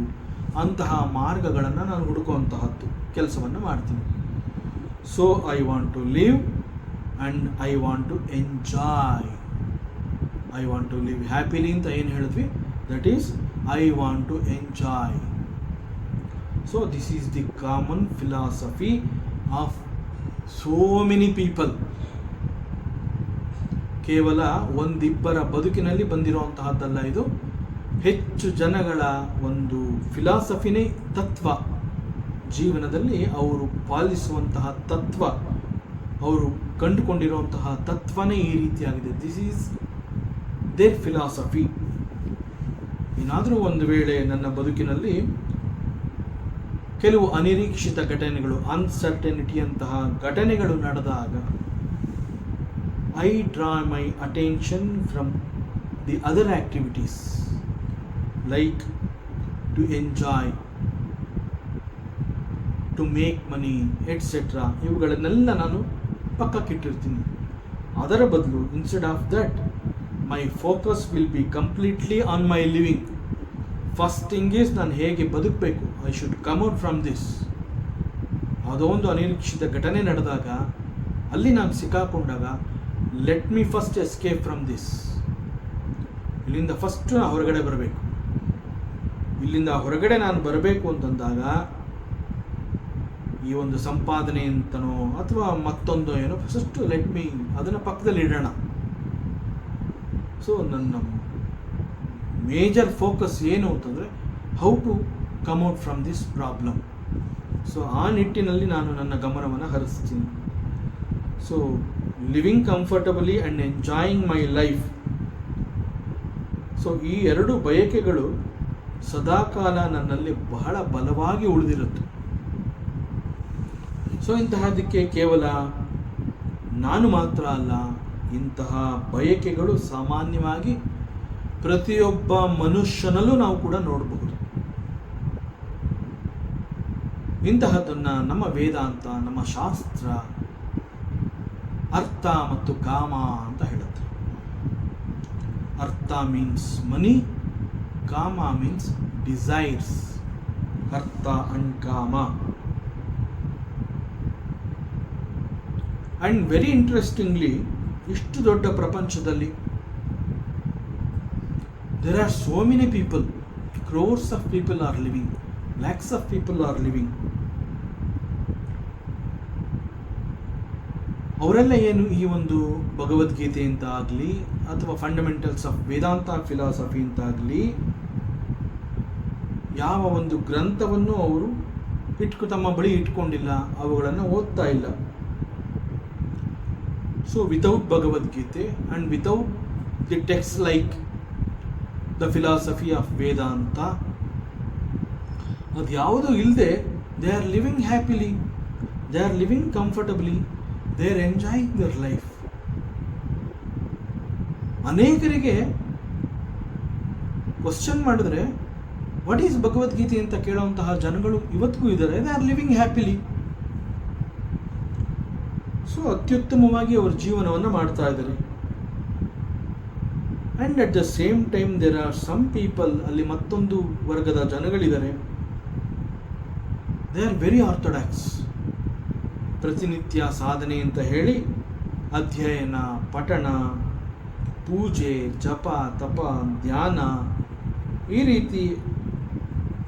ಅಂತಹ ಮಾರ್ಗಗಳನ್ನು ನಾನು ಹುಡುಕುವಂತಹದ್ದು ಕೆಲಸವನ್ನು ಮಾಡ್ತೀನಿ. So I want to live and I want to enjoy. I want to live happily ಅಂತ ಏನು ಹೇಳಿದ್ವಿ, that is I want to enjoy. So this is the common philosophy of so many people. ಕೇವಲ ಒಂದಿಬ್ಬರ ಬದುಕಿನಲ್ಲಿ ಬಂದಿರುವಂತಹದ್ದಲ್ಲ ಇದು. ಹೆಚ್ಚು ಜನಗಳ ಒಂದು ಫಿಲಾಸಫಿನೇ ತತ್ವ. ಜೀವನದಲ್ಲಿ ಅವರು ಪಾಲಿಸುವಂತಹ ತತ್ವ, ಅವರು ಕಂಡುಕೊಂಡಿರುವಂತಹ ತತ್ವನೇ ಈ ರೀತಿಯಾಗಿದೆ. This is their philosophy. ಏನಾದರೂ ಒಂದು ವೇಳೆ ನನ್ನ ಬದುಕಿನಲ್ಲಿ ಕೆಲವು ಅನಿರೀಕ್ಷಿತ ಘಟನೆಗಳು, ಅನ್ಸರ್ಟನಿಟಿ ಅಂತಹ ಘಟನೆಗಳು ನಡೆದಾಗ I draw my attention from the other activities like to enjoy, to make money, etc. ಇವುಗಳನ್ನೆಲ್ಲ ನಾನು ಪಕ್ಕಕ್ಕಿಟ್ಟಿರ್ತೀನಿ. ಅದರ ಬದಲು instead of that my focus will be completely on my living. First thing is ನಾನು ಹೇಗೆ ಬದುಕಬೇಕು, I should come out from this. ಯಾವುದೋ ಒಂದು ಅನಿರೀಕ್ಷಿತ ಘಟನೆ ನಡೆದಾಗ, ಅಲ್ಲಿ ನಾನು ಸಿಕ್ಕಾಕೊಂಡಾಗ, let me first escape from this. ಇಲ್ಲಿಂದ ಫಸ್ಟ್ ಹೊರಗಡೆ ಬರಬೇಕು. ಇಲ್ಲಿಂದ ಹೊರಗಡೆ ನಾನು ಬರಬೇಕು ಅಂತಂದಾಗ ಈ ಒಂದು ಸಂಪಾದನೆ ಅಂತನೋ ಅಥವಾ ಮತ್ತೊಂದು ಏನೋ ಫಸ್ಟ್ ಲೆಟ್ ಮಿ ಅದನ್ನು ಪಕ್ಕದಲ್ಲಿ ಇಡೋಣ. ಸೊ ನನ್ನ ಮೇಜರ್ ಫೋಕಸ್ ಏನು ಅಂತಂದರೆ how to come out from this problem. So ಆ ನಿಟ್ಟಿನಲ್ಲಿ ನಾನು ನನ್ನ ಗಮನವನ್ನು ಹರಿಸ್ತೀನಿ. So living comfortably and enjoying my life. So ಈ ಎರಡು ಬಯಕೆಗಳು ಸದಾಕಾಲ ನನ್ನಲ್ಲಿ ಬಹಳ ಬಲವಾಗಿ ಉಳಿದಿರುತ್ತೆ. ಸೊ ಇಂತಹದಕ್ಕೆ ಕೇವಲ ನಾನು ಮಾತ್ರ ಅಲ್ಲ, ಇಂತಹ ಬಯಕೆಗಳು ಸಾಮಾನ್ಯವಾಗಿ ಪ್ರತಿಯೊಬ್ಬ ಮನುಷ್ಯನಲ್ಲೂ ನಾವು ಕೂಡ ನೋಡಬಹುದು. ಇಂತಹದನ್ನು ನಮ್ಮ ವೇದಾಂತ, ನಮ್ಮ ಶಾಸ್ತ್ರ ಅರ್ಥ ಮತ್ತು ಕಾಮ ಅಂತ ಹೇಳುತ್ತೆ. ಅರ್ಥ ಮೀನ್ಸ್ ಮನಿ, ಕಾಮ ಮೀನ್ಸ್ ಡಿಸೈರ್ಸ್. ಅರ್ಥ ಅಂಡ್ ಕಾಮ. ಅಂಡ್ ವೆರಿ ಇಂಟ್ರೆಸ್ಟಿಂಗ್ಲಿ, ಇಷ್ಟು ದೊಡ್ಡ ಪ್ರಪಂಚದಲ್ಲಿ there are so many people, crores of people are living, lakhs of people are living. ಅವರೆಲ್ಲ ಏನು ಈ ಒಂದು ಭಗವದ್ಗೀತೆ ಅಂತ ಆಗಲಿ ಅಥವಾ ಫಂಡಮೆಂಟಲ್ಸ್ ಆಫ್ ವೇದಾಂತ ಫಿಲಾಸಫಿ ಅಂತ ಆಗಲಿ ಯಾವ ಒಂದು ಗ್ರಂಥವನ್ನು ಅವರು ತಮ್ಮ ಬಳಿ ಇಟ್ಕೊಂಡಿಲ್ಲ, ಅವುಗಳನ್ನು ಓದ್ತಾ ಇಲ್ಲ. So without Bhagavad Gita and without the text like the philosophy of Vedanta, ಅದು ಯಾವುದೂ ಇಲ್ಲದೆ they are living happily, they are living comfortably, they are enjoying their life. ಅನೇಕರಿಗೆ ಕ್ವಶನ್ ಮಾಡಿದ್ರೆ ವಾಟ್ ಈಸ್ ಭಗವದ್ಗೀತೆ ಅಂತ ಕೇಳುವಂತಹ ಜನಗಳು ಇವತ್ತಿಗೂ ಇದ್ದಾರೆ. They are living happily. So ಅತ್ಯುತ್ತಮವಾಗಿ ಅವರ ಜೀವನವನ್ನು ಮಾಡ್ತಾ ಇದ್ದಾರೆ. And at the same time there are some people, ಅಲ್ಲಿ ಮತ್ತೊಂದು ವರ್ಗದ ಜನಗಳಿದ್ದಾರೆ, ದೇ ಆರ್ ವೆರಿ ಆರ್ಥೋಡಾಕ್ಸ್. ಪ್ರತಿನಿತ್ಯ ಸಾಧನೆ ಅಂತ ಹೇಳಿ ಅಧ್ಯಯನ, ಪಠಣ, ಪೂಜೆ, ಜಪ, ತಪ, ಧ್ಯಾನ, ಈ ರೀತಿ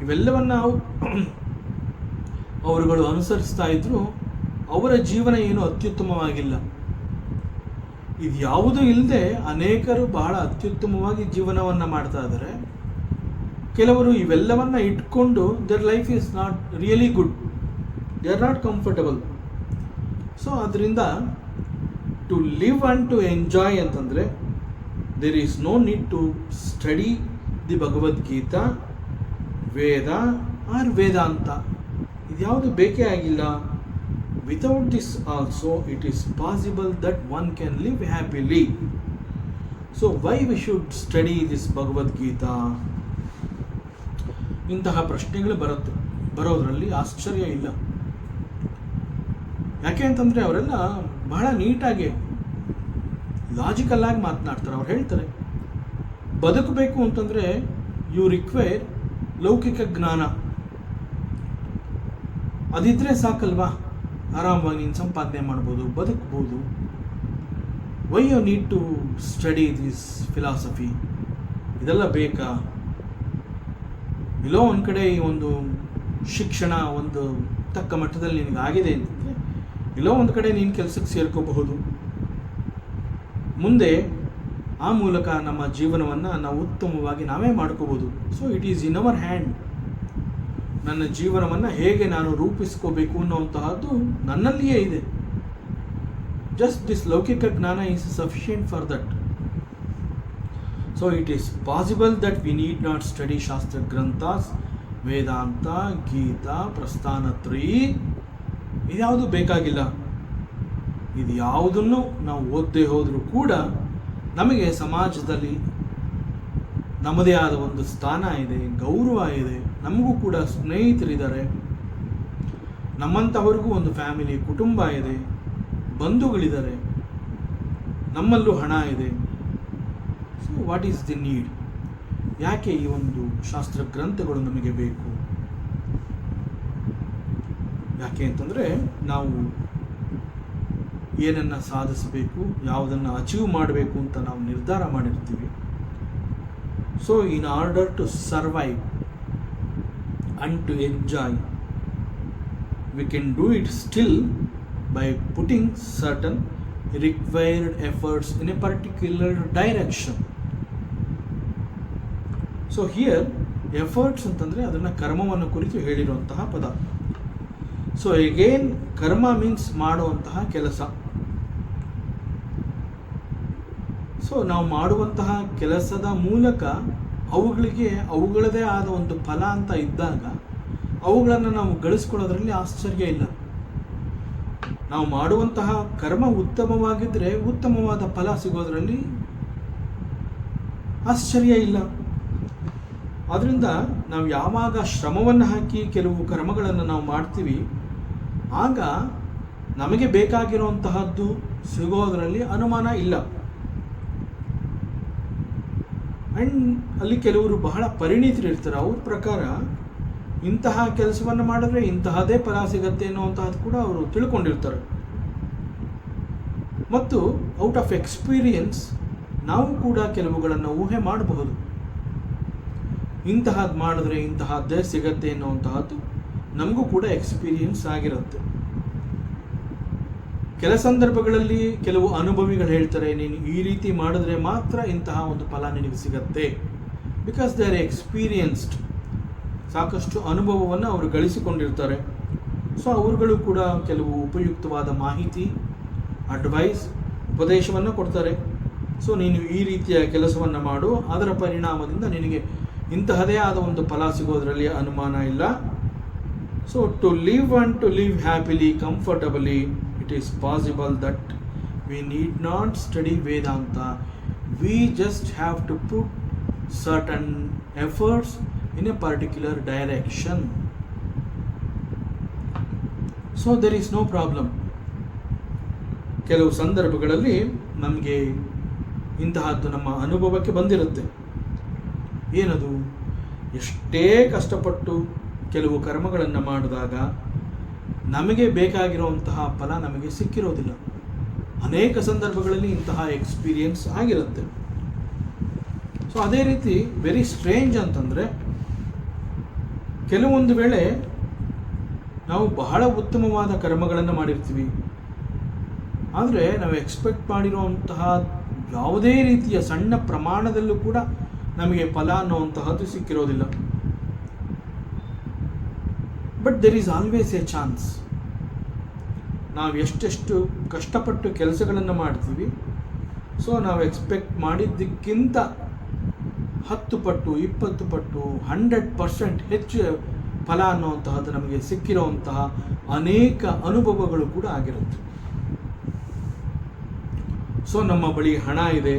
ಇವೆಲ್ಲವನ್ನ ಅವರುಗಳು ಅನುಸರಿಸ್ತಾ ಇದ್ರು. ಅವರ ಜೀವನ ಏನು ಅತ್ಯುತ್ತಮವಾಗಿಲ್ಲ. ಇದು ಯಾವುದೂ ಇಲ್ಲದೆ ಅನೇಕರು ಬಹಳ ಅತ್ಯುತ್ತಮವಾಗಿ ಜೀವನವನ್ನು ಮಾಡ್ತಾ ಇದ್ದಾರೆ. ಕೆಲವರು ಇವೆಲ್ಲವನ್ನ ಇಟ್ಕೊಂಡು their life is not really good, they are not comfortable. So ಅದರಿಂದ to live and to enjoy ಅಂತಂದರೆ there is no need to study the Bhagavad Gita, Veda or Vedanta. ಇದ್ಯಾವುದು ಬೇಕೇ ಆಗಿಲ್ಲ. Without this also it is possible that one can live happily. So why we should study this Bhagavad Gita? ಇಂತಹ ಪ್ರಶ್ನೆಗಳು ಬರೋದರಲ್ಲಿ ಆಶ್ಚರ್ಯ ಇಲ್ಲ. ಯಾಕೆ ಅಂತಂದರೆ ಅವರೆಲ್ಲ ಬಹಳ ನೀಟಾಗಿ ಲಾಜಿಕಲ್ ಆಗಿ ಮಾತನಾಡ್ತಾರೆ. ಅವ್ರು ಹೇಳ್ತಾರೆ, ಬದುಕಬೇಕು ಅಂತಂದರೆ ಯು ರಿಕ್ವೈರ್ ಲೌಕಿಕ ಜ್ಞಾನ, ಅದಿದ್ರೆ ಸಾಕಲ್ವಾ, ಆರಾಮವಾಗಿ ನೀನು ಸಂಪಾದನೆ ಮಾಡ್ಬೋದು, ಬದುಕ್ಬೋದು. Why you need to study this philosophy? ಇದೆಲ್ಲ ಬೇಕಾ? ಎಲ್ಲೋ ಒಂದು ಕಡೆ ಈ ಒಂದು ಶಿಕ್ಷಣ ಒಂದು ತಕ್ಕ ಮಟ್ಟದಲ್ಲಿ ನಿನಗಾಗಿದೆ ಅಂತಂದರೆ ಎಲ್ಲೋ ಒಂದು ಕಡೆ ನೀನು ಕೆಲಸಕ್ಕೆ ಸೇರ್ಕೋಬಹುದು. ಮುಂದೆ ಆ ಮೂಲಕ ನಮ್ಮ ಜೀವನವನ್ನು ನಾವು ಉತ್ತಮವಾಗಿ ನಾವೇ ಮಾಡ್ಕೋಬೋದು. So it is in our hand. ನನ್ನ ಜೀವನವನ್ನು ಹೇಗೆ ನಾನು ರೂಪಿಸ್ಕೋಬೇಕು ಅನ್ನುವಂತಹದ್ದು ನನ್ನಲ್ಲಿಯೇ ಇದೆ. ಜಸ್ಟ್ ದಿಸ್ ಲೌಕಿಕ ಜ್ಞಾನ is sufficient for that. So it is possible that we need not study ಶಾಸ್ತ್ರ ಗ್ರಂಥಾಸ್, ವೇದಾಂತ, ಗೀತಾ, ಪ್ರಸ್ಥಾನತ್ರಯಿ, ಇದ್ಯಾವುದು ಬೇಕಾಗಿಲ್ಲ. ಇದು ಯಾವುದನ್ನು ನಾವು ಓದದೇ ಹೋದರೂ ಕೂಡ ನಮಗೆ ಸಮಾಜದಲ್ಲಿ ನಮ್ಮದೇ ಆದ ಒಂದು ಸ್ಥಾನ ಇದೆ, ಗೌರವ ಇದೆ, ನಮಗೂ ಕೂಡ ಸ್ನೇಹಿತರಿದ್ದಾರೆ, ನಮ್ಮಂಥವ್ರಿಗೂ ಒಂದು ಫ್ಯಾಮಿಲಿ, ಕುಟುಂಬ ಇದೆ, ಬಂಧುಗಳಿದ್ದಾರೆ, ನಮ್ಮಲ್ಲೂ ಹಣ ಇದೆ. So what is the need? ಯಾಕೆ ಈ ಒಂದು ಶಾಸ್ತ್ರ ಗ್ರಂಥಗಳು ನಮಗೆ ಬೇಕು? ಯಾಕೆ ಅಂತಂದರೆ ನಾವು ಏನನ್ನು ಸಾಧಿಸಬೇಕು, ಯಾವುದನ್ನು ಅಚೀವ್ ಮಾಡಬೇಕು ಅಂತ ನಾವು ನಿರ್ಧಾರ ಮಾಡಿರ್ತೀವಿ. So in order to survive and to enjoy, we can do it still by putting certain required efforts in a particular direction. So here efforts ಅಂತಂದರೆ ಅದನ್ನು ಕರ್ಮವನ್ನು ಕುರಿತು ಹೇಳಿರುವಂತಹ ಪದ. ಸೊ ಎಗೇನ್ ಕರ್ಮ ಮೀನ್ಸ್ ಮಾಡುವಂತಹ ಕೆಲಸ. ಸೊ ನಾವು ಮಾಡುವಂತಹ ಕೆಲಸದ ಮೂಲಕ ಅವುಗಳಿಗೆ ಅವುಗಳದೇ ಆದ ಒಂದು ಫಲ ಅಂತ ಇದ್ದಾಗ ಅವುಗಳನ್ನು ನಾವು ಗಳಿಸ್ಕೊಳ್ಳೋದ್ರಲ್ಲಿ ಆಶ್ಚರ್ಯ ಇಲ್ಲ. ನಾವು ಮಾಡುವಂತಹ ಕರ್ಮ ಉತ್ತಮವಾಗಿದ್ದರೆ ಉತ್ತಮವಾದ ಫಲ ಸಿಗೋದರಲ್ಲಿ ಆಶ್ಚರ್ಯ ಇಲ್ಲ. ಆದ್ದರಿಂದ ನಾವು ಯಾವಾಗ ಶ್ರಮವನ್ನು ಹಾಕಿ ಕೆಲವು ಕರ್ಮಗಳನ್ನು ನಾವು ಮಾಡ್ತೀವಿ, ಆಗ ನಮಗೆ ಬೇಕಾಗಿರುವಂತಹದ್ದು ಸಿಗೋದರಲ್ಲಿ ಅನುಮಾನ ಇಲ್ಲ. ಆ್ಯಂಡ್ ಅಲ್ಲಿ ಕೆಲವರು ಬಹಳ ಪರಿಣಿತರಿರ್ತಾರೆ. ಅವ್ರ ಪ್ರಕಾರ ಇಂತಹ ಕೆಲಸವನ್ನು ಮಾಡಿದ್ರೆ ಇಂತಹದೇ ಫಲ ಸಿಗತ್ತೆ ಅನ್ನುವಂತಹದ್ದು ಕೂಡ ಅವರು ತಿಳ್ಕೊಂಡಿರ್ತಾರೆ. ಮತ್ತು ಔಟ್ ಆಫ್ ಎಕ್ಸ್ಪೀರಿಯನ್ಸ್ ನಾವು ಕೂಡ ಕೆಲವುಗಳನ್ನು ಊಹೆ ಮಾಡಬಹುದು. ಇಂತಹದ್ದು ಮಾಡಿದ್ರೆ ಇಂತಹದ್ದೇ ಸಿಗತ್ತೆ ಅನ್ನುವಂತಹದ್ದು ನಮಗೂ ಕೂಡ ಎಕ್ಸ್ಪೀರಿಯನ್ಸ್ ಆಗಿರುತ್ತೆ. ಕೆಲ ಸಂದರ್ಭಗಳಲ್ಲಿ ಕೆಲವು ಅನುಭವಿಗಳು ಹೇಳ್ತಾರೆ, ನೀನು ಈ ರೀತಿ ಮಾಡಿದ್ರೆ ಮಾತ್ರ ಇಂತಹ ಒಂದು ಫಲ ನಿನಗೆ ಸಿಗತ್ತೆ. Because they are experienced. ಸಾಕಷ್ಟು ಅನುಭವವನ್ನು ಅವರು ಗಳಿಸಿಕೊಂಡಿರ್ತಾರೆ. ಸೊ ಅವರುಗಳು ಕೂಡ ಕೆಲವು ಉಪಯುಕ್ತವಾದ ಮಾಹಿತಿ, ಅಡ್ವೈಸ್, ಉಪದೇಶವನ್ನು ಕೊಡ್ತಾರೆ. ಸೊ ನೀನು ಈ ರೀತಿಯ ಕೆಲಸವನ್ನು ಮಾಡು, ಅದರ ಪರಿಣಾಮದಿಂದ ನಿನಗೆ ಇಂತಹದೇ ಆದ ಒಂದು ಫಲ ಸಿಗೋದರಲ್ಲಿ ಅನುಮಾನ ಇಲ್ಲ. So to live and to live happily, comfortably, it is possible that we need not study Vedanta. We just have to put certain efforts in a particular direction. So there is no problem. ಕೆಲವು ಸಂದರ್ಭಗಳಲ್ಲಿ ನಮಗೆ ಇಂತಹದ್ದು ನಮ್ಮ ಅನುಭವಕ್ಕೆ ಬಂದಿರುತ್ತೆ. ಏನದು? ಎಷ್ಟೇ ಕಷ್ಟಪಟ್ಟು ಕೆಲವು ಕರ್ಮಗಳನ್ನು ಮಾಡಿದಾಗ ನಮಗೆ ಬೇಕಾಗಿರುವಂತಹ ಫಲ ನಮಗೆ ಸಿಕ್ಕಿರೋದಿಲ್ಲ. ಅನೇಕ ಸಂದರ್ಭಗಳಲ್ಲಿ ಇಂತಹ ಎಕ್ಸ್ಪೀರಿಯನ್ಸ್ ಆಗಿರುತ್ತೆ. ಸೊ ಅದೇ ರೀತಿ ವೆರಿ ಸ್ಟ್ರೇಂಜ್ ಅಂತಂದರೆ, ಕೆಲವೊಂದು ವೇಳೆ ನಾವು ಬಹಳ ಉತ್ತಮವಾದ ಕರ್ಮಗಳನ್ನು ಮಾಡಿರ್ತೀವಿ, ಆದರೆ ನಾವು ಎಕ್ಸ್ಪೆಕ್ಟ್ ಮಾಡಿರುವಂತಹ ಯಾವುದೇ ರೀತಿಯ ಸಣ್ಣ ಪ್ರಮಾಣದಲ್ಲೂ ಕೂಡ ನಮಗೆ ಫಲ ಅನ್ನುವಂತಹದ್ದು ಸಿಕ್ಕಿರೋದಿಲ್ಲ. But there is always a chance. ನಾವು ಎಷ್ಟೆಷ್ಟು ಕಷ್ಟಪಟ್ಟು ಕೆಲಸಗಳನ್ನು ಮಾಡ್ತೀವಿ, ಸೊ ನಾವು ಎಕ್ಸ್ಪೆಕ್ಟ್ ಮಾಡಿದ್ದಕ್ಕಿಂತ 10 ಪಟ್ಟು, 20 ಪಟ್ಟು, 100% ಹೆಚ್ಚು ಫಲ ಅನ್ನುವಂತಹದ್ದು ನಮಗೆ ಸಿಕ್ಕಿರುವಂತಹ ಅನೇಕ ಅನುಭವಗಳು ಕೂಡ ಆಗಿರುತ್ತೆ. ಸೊ ನಮ್ಮ ಬಳಿ ಹಣ ಇದೆ,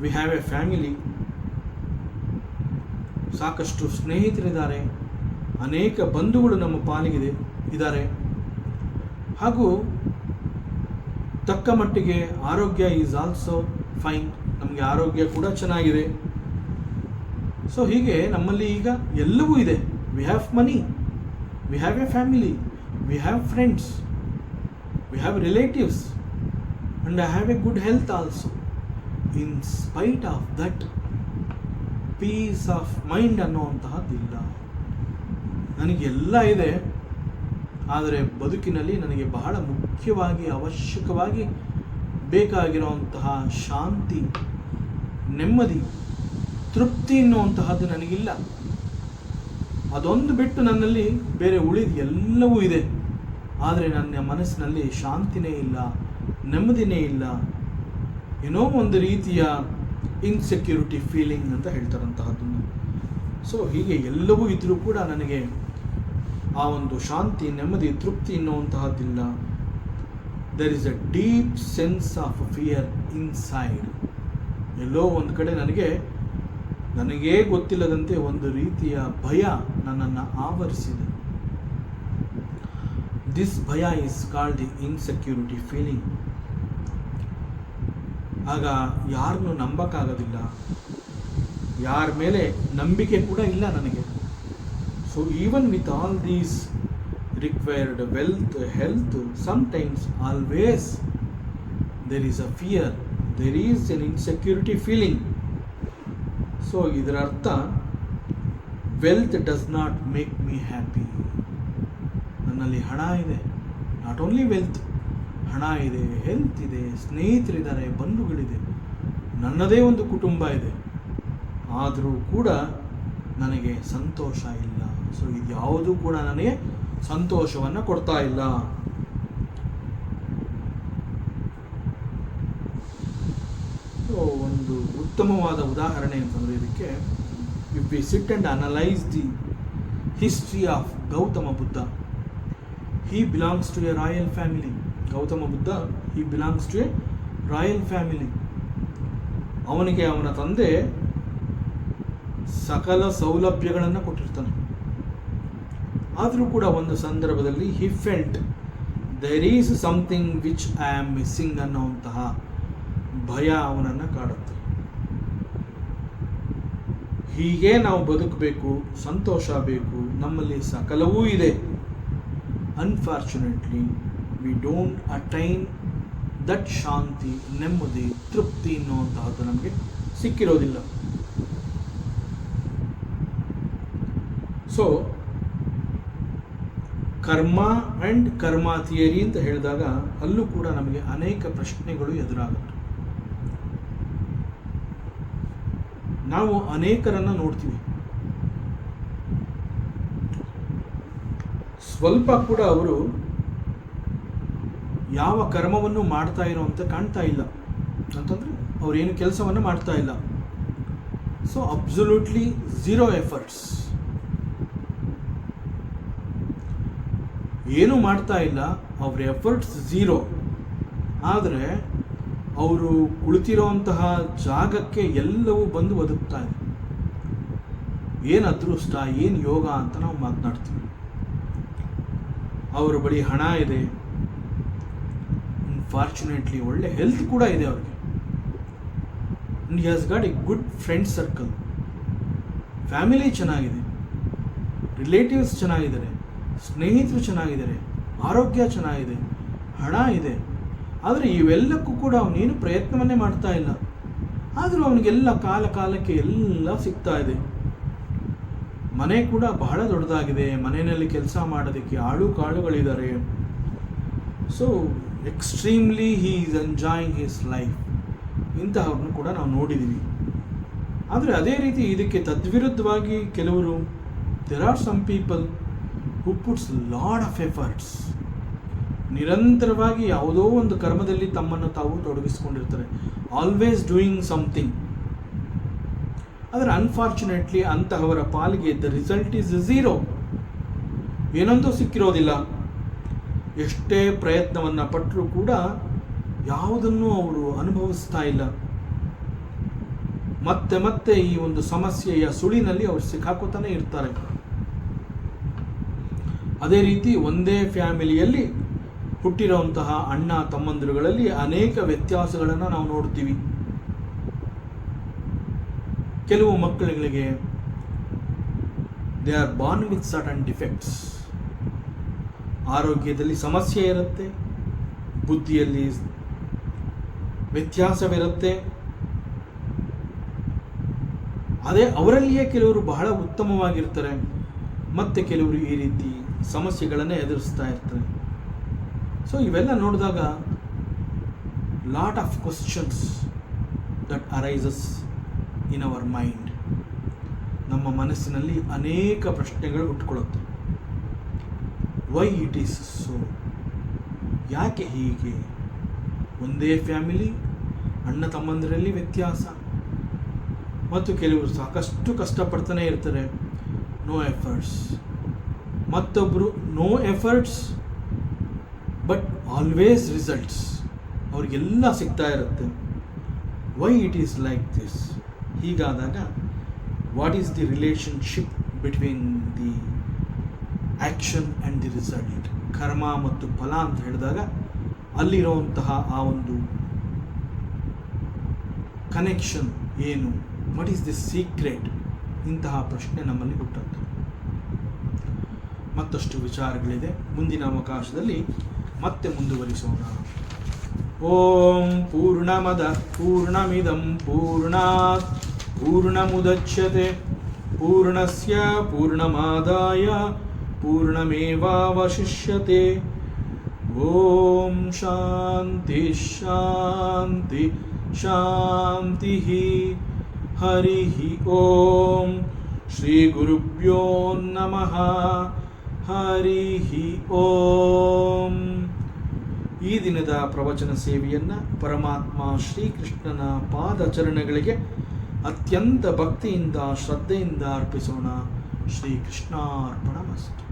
ವಿ ಹ್ಯಾವ್ ಎ ಫ್ಯಾಮಿಲಿ, ಸಾಕಷ್ಟು ಸ್ನೇಹಿತರಿದ್ದಾರೆ, ಅನೇಕ ಬಂಧುಗಳು ನಮ್ಮ ಪಾಲಿಗಿದೆ ಇದ್ದಾರೆ, ಹಾಗೂ ತಕ್ಕ ಮಟ್ಟಿಗೆ ಆರೋಗ್ಯ ಈಸ್ ಆಲ್ಸೋ ಫೈನ್, ನಮಗೆ ಆರೋಗ್ಯ ಕೂಡ ಚೆನ್ನಾಗಿದೆ. ಸೊ ಹೀಗೆ ನಮ್ಮಲ್ಲಿ ಈಗ ಎಲ್ಲವೂ ಇದೆ. We have money, we have A family, we have friends, we have relatives, and I have a good health also. In spite of that, peace of mind ಅನ್ನುವಂತಹದ್ದಿಲ್ಲ. ನನಗೆಲ್ಲ ಇದೆ, ಆದರೆ ಬದುಕಿನಲ್ಲಿ ನನಗೆ ಬಹಳ ಮುಖ್ಯವಾಗಿ ಅವಶ್ಯಕವಾಗಿ ಬೇಕಾಗಿರುವಂತಹ ಶಾಂತಿ, ನೆಮ್ಮದಿ, ತೃಪ್ತಿ ಎನ್ನುವಂತಹದ್ದು ನನಗಿಲ್ಲ. ಅದೊಂದು ಬಿಟ್ಟು ನನ್ನಲ್ಲಿ ಬೇರೆ ಉಳಿದ ಎಲ್ಲವೂ ಇದೆ, ಆದರೆ ನನ್ನ ಮನಸ್ಸಿನಲ್ಲಿ ಶಾಂತಿನೇ ಇಲ್ಲ, ನೆಮ್ಮದಿನೇ ಇಲ್ಲ. ಏನೋ ಒಂದು ರೀತಿಯ ಇನ್ಸೆಕ್ಯೂರಿಟಿ ಫೀಲಿಂಗ್ ಅಂತ ಹೇಳ್ತಾರಂತಹದ್ದನ್ನು. ಸೊ ಹೀಗೆ ಎಲ್ಲವೂ ಇದ್ದರೂ ಕೂಡ ನನಗೆ ಆ ಒಂದು ಶಾಂತಿ, ನೆಮ್ಮದಿ, ತೃಪ್ತಿ ಎನ್ನುವಂತಹದ್ದಿಲ್ಲ. There is a deep sense of fear inside. ಎಲ್ಲೋ ಒಂದು ಕಡೆ ನನಗೇ ಗೊತ್ತಿಲ್ಲದಂತೆ ಒಂದು ರೀತಿಯ ಭಯ ನನ್ನನ್ನು ಆವರಿಸಿದೆ. ದಿಸ್ ಭಯ is called the insecurity feeling. ಆಗ ಯಾರನ್ನು ನಂಬಕ್ಕಾಗೋದಿಲ್ಲ, ಯಾರ ಮೇಲೆ ನಂಬಿಕೆ ಕೂಡ ಇಲ್ಲ ನನಗೆ. So even with all these required wealth, health, sometimes, always there is a fear, there is an insecurity feeling. So ಇದರ ಅರ್ಥ, wealth does not make me happy. ನನ್ನಲ್ಲಿ ಹಣ ಇದೆ, ನಾಟ್ ಓನ್ಲಿ ವೆಲ್ತ್, ಹಣ ಇದೆ, ಹೆಲ್ತ್ ಇದೆ, ಸ್ನೇಹಿತರಿದ್ದಾರೆ, ಬಂಧುಗಳಿದೆ, ನನ್ನದೇ ಒಂದು ಕುಟುಂಬ ಇದೆ, ಆದರೂ ಕೂಡ ನನಗೆ ಸಂತೋಷ ಇಲ್ಲ. ಸೊ ಇದು ಯಾವುದೂ ಕೂಡ ನನಗೆ ಸಂತೋಷವನ್ನು ಕೊಡ್ತಾ ಇಲ್ಲ. ಸೊ ಒಂದು ಉತ್ತಮವಾದ ಉದಾಹರಣೆ ಅಂತಂದರೆ ಇದಕ್ಕೆ, if we sit and analyse the history of Gautama Buddha. He belongs to a royal family. Gautama Buddha, he belongs to a royal family. ಅವನಿಗೆ ಅವನ ತಂದೆ ಸಕಲ ಸೌಲಭ್ಯಗಳನ್ನು ಕೊಟ್ಟಿರ್ತಾನೆ. ಆದರೂ ಕೂಡ ಒಂದು ಸಂದರ್ಭದಲ್ಲಿ he felt there is something which I am missing ಅನ್ನುವಂತಹ ಭಯ ಅವನನ್ನು ಕಾಡುತ್ತೆ. ಹೀಗೆ ನಾವು ಬದುಕಬೇಕು, ಸಂತೋಷ ಬೇಕು, ನಮ್ಮಲ್ಲಿ ಸಕಲವೂ ಇದೆ. Unfortunately, we don't attain that ಶಾಂತಿ, ನೆಮ್ಮದಿ, ತೃಪ್ತಿ ಅನ್ನುವಂತಹದ್ದು ನಮಗೆ ಸಿಕ್ಕಿರೋದಿಲ್ಲ. ಸೊ ಕರ್ಮ ಆ್ಯಂಡ್ ಕರ್ಮ ಥಿಯರಿ ಅಂತ ಹೇಳಿದಾಗ ಅಲ್ಲೂ ಕೂಡ ನಮಗೆ ಅನೇಕ ಪ್ರಶ್ನೆಗಳು ಎದುರಾಗುತ್ತೆ. ನಾವು ಅನೇಕರನ್ನು ನೋಡ್ತೀವಿ, ಸ್ವಲ್ಪ ಕೂಡ ಅವರು ಯಾವ ಕರ್ಮವನ್ನು ಮಾಡ್ತಾ ಇರೋಂತ ಕಾಣ್ತಾ ಇಲ್ಲ, ಅಂತಂದರೆ ಅವರೇನು ಕೆಲಸವನ್ನು ಮಾಡ್ತಾ ಇಲ್ಲ. ಸೊ ಅಬ್ಸಲ್ಯೂಟ್ಲಿ ಝೀರೋ ಎಫರ್ಟ್ಸ್, ಏನು ಮಾಡ್ತಾ ಇಲ್ಲ, ಅವ್ರ ಎಫರ್ಟ್ಸ್ ಝೀರೋ. ಆದರೆ ಅವರು ಕುಳಿತಿರೋಂತಹ ಜಾಗಕ್ಕೆ ಎಲ್ಲವೂ ಬಂದು ಒದಗ್ತಾ ಇದೆ. ಏನು ಅದೃಷ್ಟ, ಏನು ಯೋಗ ಅಂತ ನಾವು ಮಾತನಾಡ್ತೀವಿ. ಅವರ ಬಳಿ ಹಣ ಇದೆ, ಅನ್ಫಾರ್ಚುನೇಟ್ಲಿ ಒಳ್ಳೆ ಹೆಲ್ತ್ ಕೂಡ ಇದೆ ಅವ್ರಿಗೆ. And he has got A good friend circle. Family ಚೆನ್ನಾಗಿದೆ, ರಿಲೇಟಿವ್ಸ್ ಚೆನ್ನಾಗಿದ್ದಾರೆ, ಸ್ನೇಹಿತರು ಚೆನ್ನಾಗಿದ್ದಾರೆ, ಆರೋಗ್ಯ ಚೆನ್ನಾಗಿದೆ, ಹಣ ಇದೆ. ಆದರೆ ಇವೆಲ್ಲಕ್ಕೂ ಕೂಡ ಅವನೇನು ಪ್ರಯತ್ನವನ್ನೇ ಮಾಡ್ತಾ ಇಲ್ಲ. ಆದರೂ ಅವನಿಗೆಲ್ಲ ಕಾಲಕ್ಕೆ ಎಲ್ಲ ಸಿಗ್ತಾ ಇದೆ. ಮನೆ ಕೂಡ ಬಹಳ ದೊಡ್ಡದಾಗಿದೆ, ಮನೆಯಲ್ಲಿ ಕೆಲಸ ಮಾಡೋದಕ್ಕೆ ಕಾಳುಗಳಿದ್ದಾರೆ. So extremely he is enjoying his life. ಇಂತಹವ್ರನ್ನು ಕೂಡ ನಾವು ನೋಡಿದ್ದೀವಿ. ಆದರೆ ಅದೇ ರೀತಿ ಇದಕ್ಕೆ ತದ್ವಿರುದ್ಧವಾಗಿ ಕೆಲವರು, there are some people who puts lot of efforts. ನಿರಂತರವಾಗಿ ಯಾವುದೋ ಒಂದು ಕರ್ಮದಲ್ಲಿ ತಮ್ಮನ್ನು ತಾವು ತೊಡಗಿಸಿಕೊಂಡಿರ್ತಾರೆ, ಆಲ್ವೇಸ್ ಡೂಯಿಂಗ್ ಸಮಥಿಂಗ್. ಆದರೆ ಅನ್ಫಾರ್ಚುನೇಟ್ಲಿ ಅಂತಹವರ ಪಾಲಿಗೆ ದ ರಿಸಲ್ಟ್ ಈಸ್ ಝೀರೋ. ಏನಂತೂ ಸಿಕ್ಕಿರೋದಿಲ್ಲ. ಎಷ್ಟೇ ಪ್ರಯತ್ನವನ್ನು ಪಟ್ಟರೂ ಕೂಡ ಯಾವುದನ್ನು ಅವರು ಅನುಭವಿಸ್ತಾ ಇಲ್ಲ. ಮತ್ತೆ ಈ ಒಂದು ಸಮಸ್ಯೆಯ ಸುಳಿನಲ್ಲಿ ಅವರು ಸಿಕ್ಕಾಕೋತಾನೆ ಇರ್ತಾರೆ. ಅದೇ ರೀತಿ ಒಂದೇ ಫ್ಯಾಮಿಲಿಯಲ್ಲಿ ಹುಟ್ಟಿರುವಂತಹ ಅಣ್ಣ ತಮ್ಮಂದಿರುಗಳಲ್ಲಿ ಅನೇಕ ವ್ಯತ್ಯಾಸಗಳನ್ನು ನಾವು ನೋಡ್ತೀವಿ. ಕೆಲವು ಮಕ್ಕಳುಗಳಿಗೆ they are born with certain defects. ಆರೋಗ್ಯದಲ್ಲಿ ಸಮಸ್ಯೆ ಇರುತ್ತೆ, ಬುದ್ಧಿಯಲ್ಲಿ ವ್ಯತ್ಯಾಸವಿರುತ್ತೆ. ಅದೇ ಅವರಲ್ಲಿಯೇ ಕೆಲವರು ಬಹಳ ಉತ್ತಮವಾಗಿರ್ತಾರೆ, ಮತ್ತೆ ಕೆಲವರು ಈ ರೀತಿ ಸಮಸ್ಯೆಗಳನ್ನೇ ಎದುರಿಸ್ತಾ ಇರ್ತಾರೆ. ಸೊ ಇವೆಲ್ಲ ನೋಡಿದಾಗ lot of questions that arises in our mind. ನಮ್ಮ ಮನಸ್ಸಿನಲ್ಲಿ ಅನೇಕ ಪ್ರಶ್ನೆಗಳು ಹುಟ್ಟುಕೊಳ್ಳುತ್ತೆ. Why it is so? ಯಾಕೆ ಹೀಗೆ? ಒಂದೇ ಫ್ಯಾಮಿಲಿ, ಅಣ್ಣ ತಮ್ಮಂದಿರಲ್ಲಿ ವ್ಯತ್ಯಾಸ, ಮತ್ತು ಕೆಲವರು ಸಾಕಷ್ಟು ಕಷ್ಟಪಡ್ತಾನೆ ಇರ್ತಾರೆ, ನೋ ಎಫರ್ಟ್ಸ್. ಮತ್ತೊಬ್ಬರು no efforts but always results, ಅವ್ರಿಗೆಲ್ಲ ಸಿಗ್ತಾ ಇರುತ್ತೆ. Why it is like this? ಹೀಗಾದಾಗ what is the relationship between the action and the result? ಕರ್ಮ ಮತ್ತು ಫಲ ಅಂತ ಹೇಳಿದಾಗ ಅಲ್ಲಿರುವಂತಹ ಆ ಒಂದು ಕನೆಕ್ಷನ್ ಏನು? What is the secret? ಇಂತಹ ಪ್ರಶ್ನೆ ನಮ್ಮಲ್ಲಿ ಹುಟ್ಟುತ್ತೆ. ಮತ್ತಷ್ಟು ವಿಚಾರಗಳಿದೆ, ಮುಂದಿನ ಅವಕಾಶದಲ್ಲಿ ಮತ್ತೆ ಮುಂದುವರಿಸೋಣ. ಓಂ ಪೂರ್ಣಮದ ಪೂರ್ಣಮಿದಂ ಪೂರ್ಣಾತ್ ಪೂರ್ಣಮುದಚ್ಯತೆ ಪೂರ್ಣಸ್ಯ ಪೂರ್ಣಮಾದಾಯ ಪೂರ್ಣಮೇವಾವಶಿಷ್ಯತೆ. ಓಂ ಶಾಂತಿ ಶಾಂತಿ ಶಾಂತಿ. ಹರಿ ಓಂ ಶ್ರೀ ಗುರುಭ್ಯೋ ನಮಃ. ಹರಿ ಓಂ. ಈ ದಿನದ ಪ್ರವಚನ ಸೇವೆಯನ್ನು ಪರಮಾತ್ಮ ಶ್ರೀಕೃಷ್ಣನ ಪಾದಚರಣಗಳಿಗೆ ಅತ್ಯಂತ ಭಕ್ತಿಯಿಂದ ಶ್ರದ್ಧೆಯಿಂದ ಅರ್ಪಿಸೋಣ. ಶ್ರೀಕೃಷ್ಣಾರ್ಪಣಮಸ್ತು.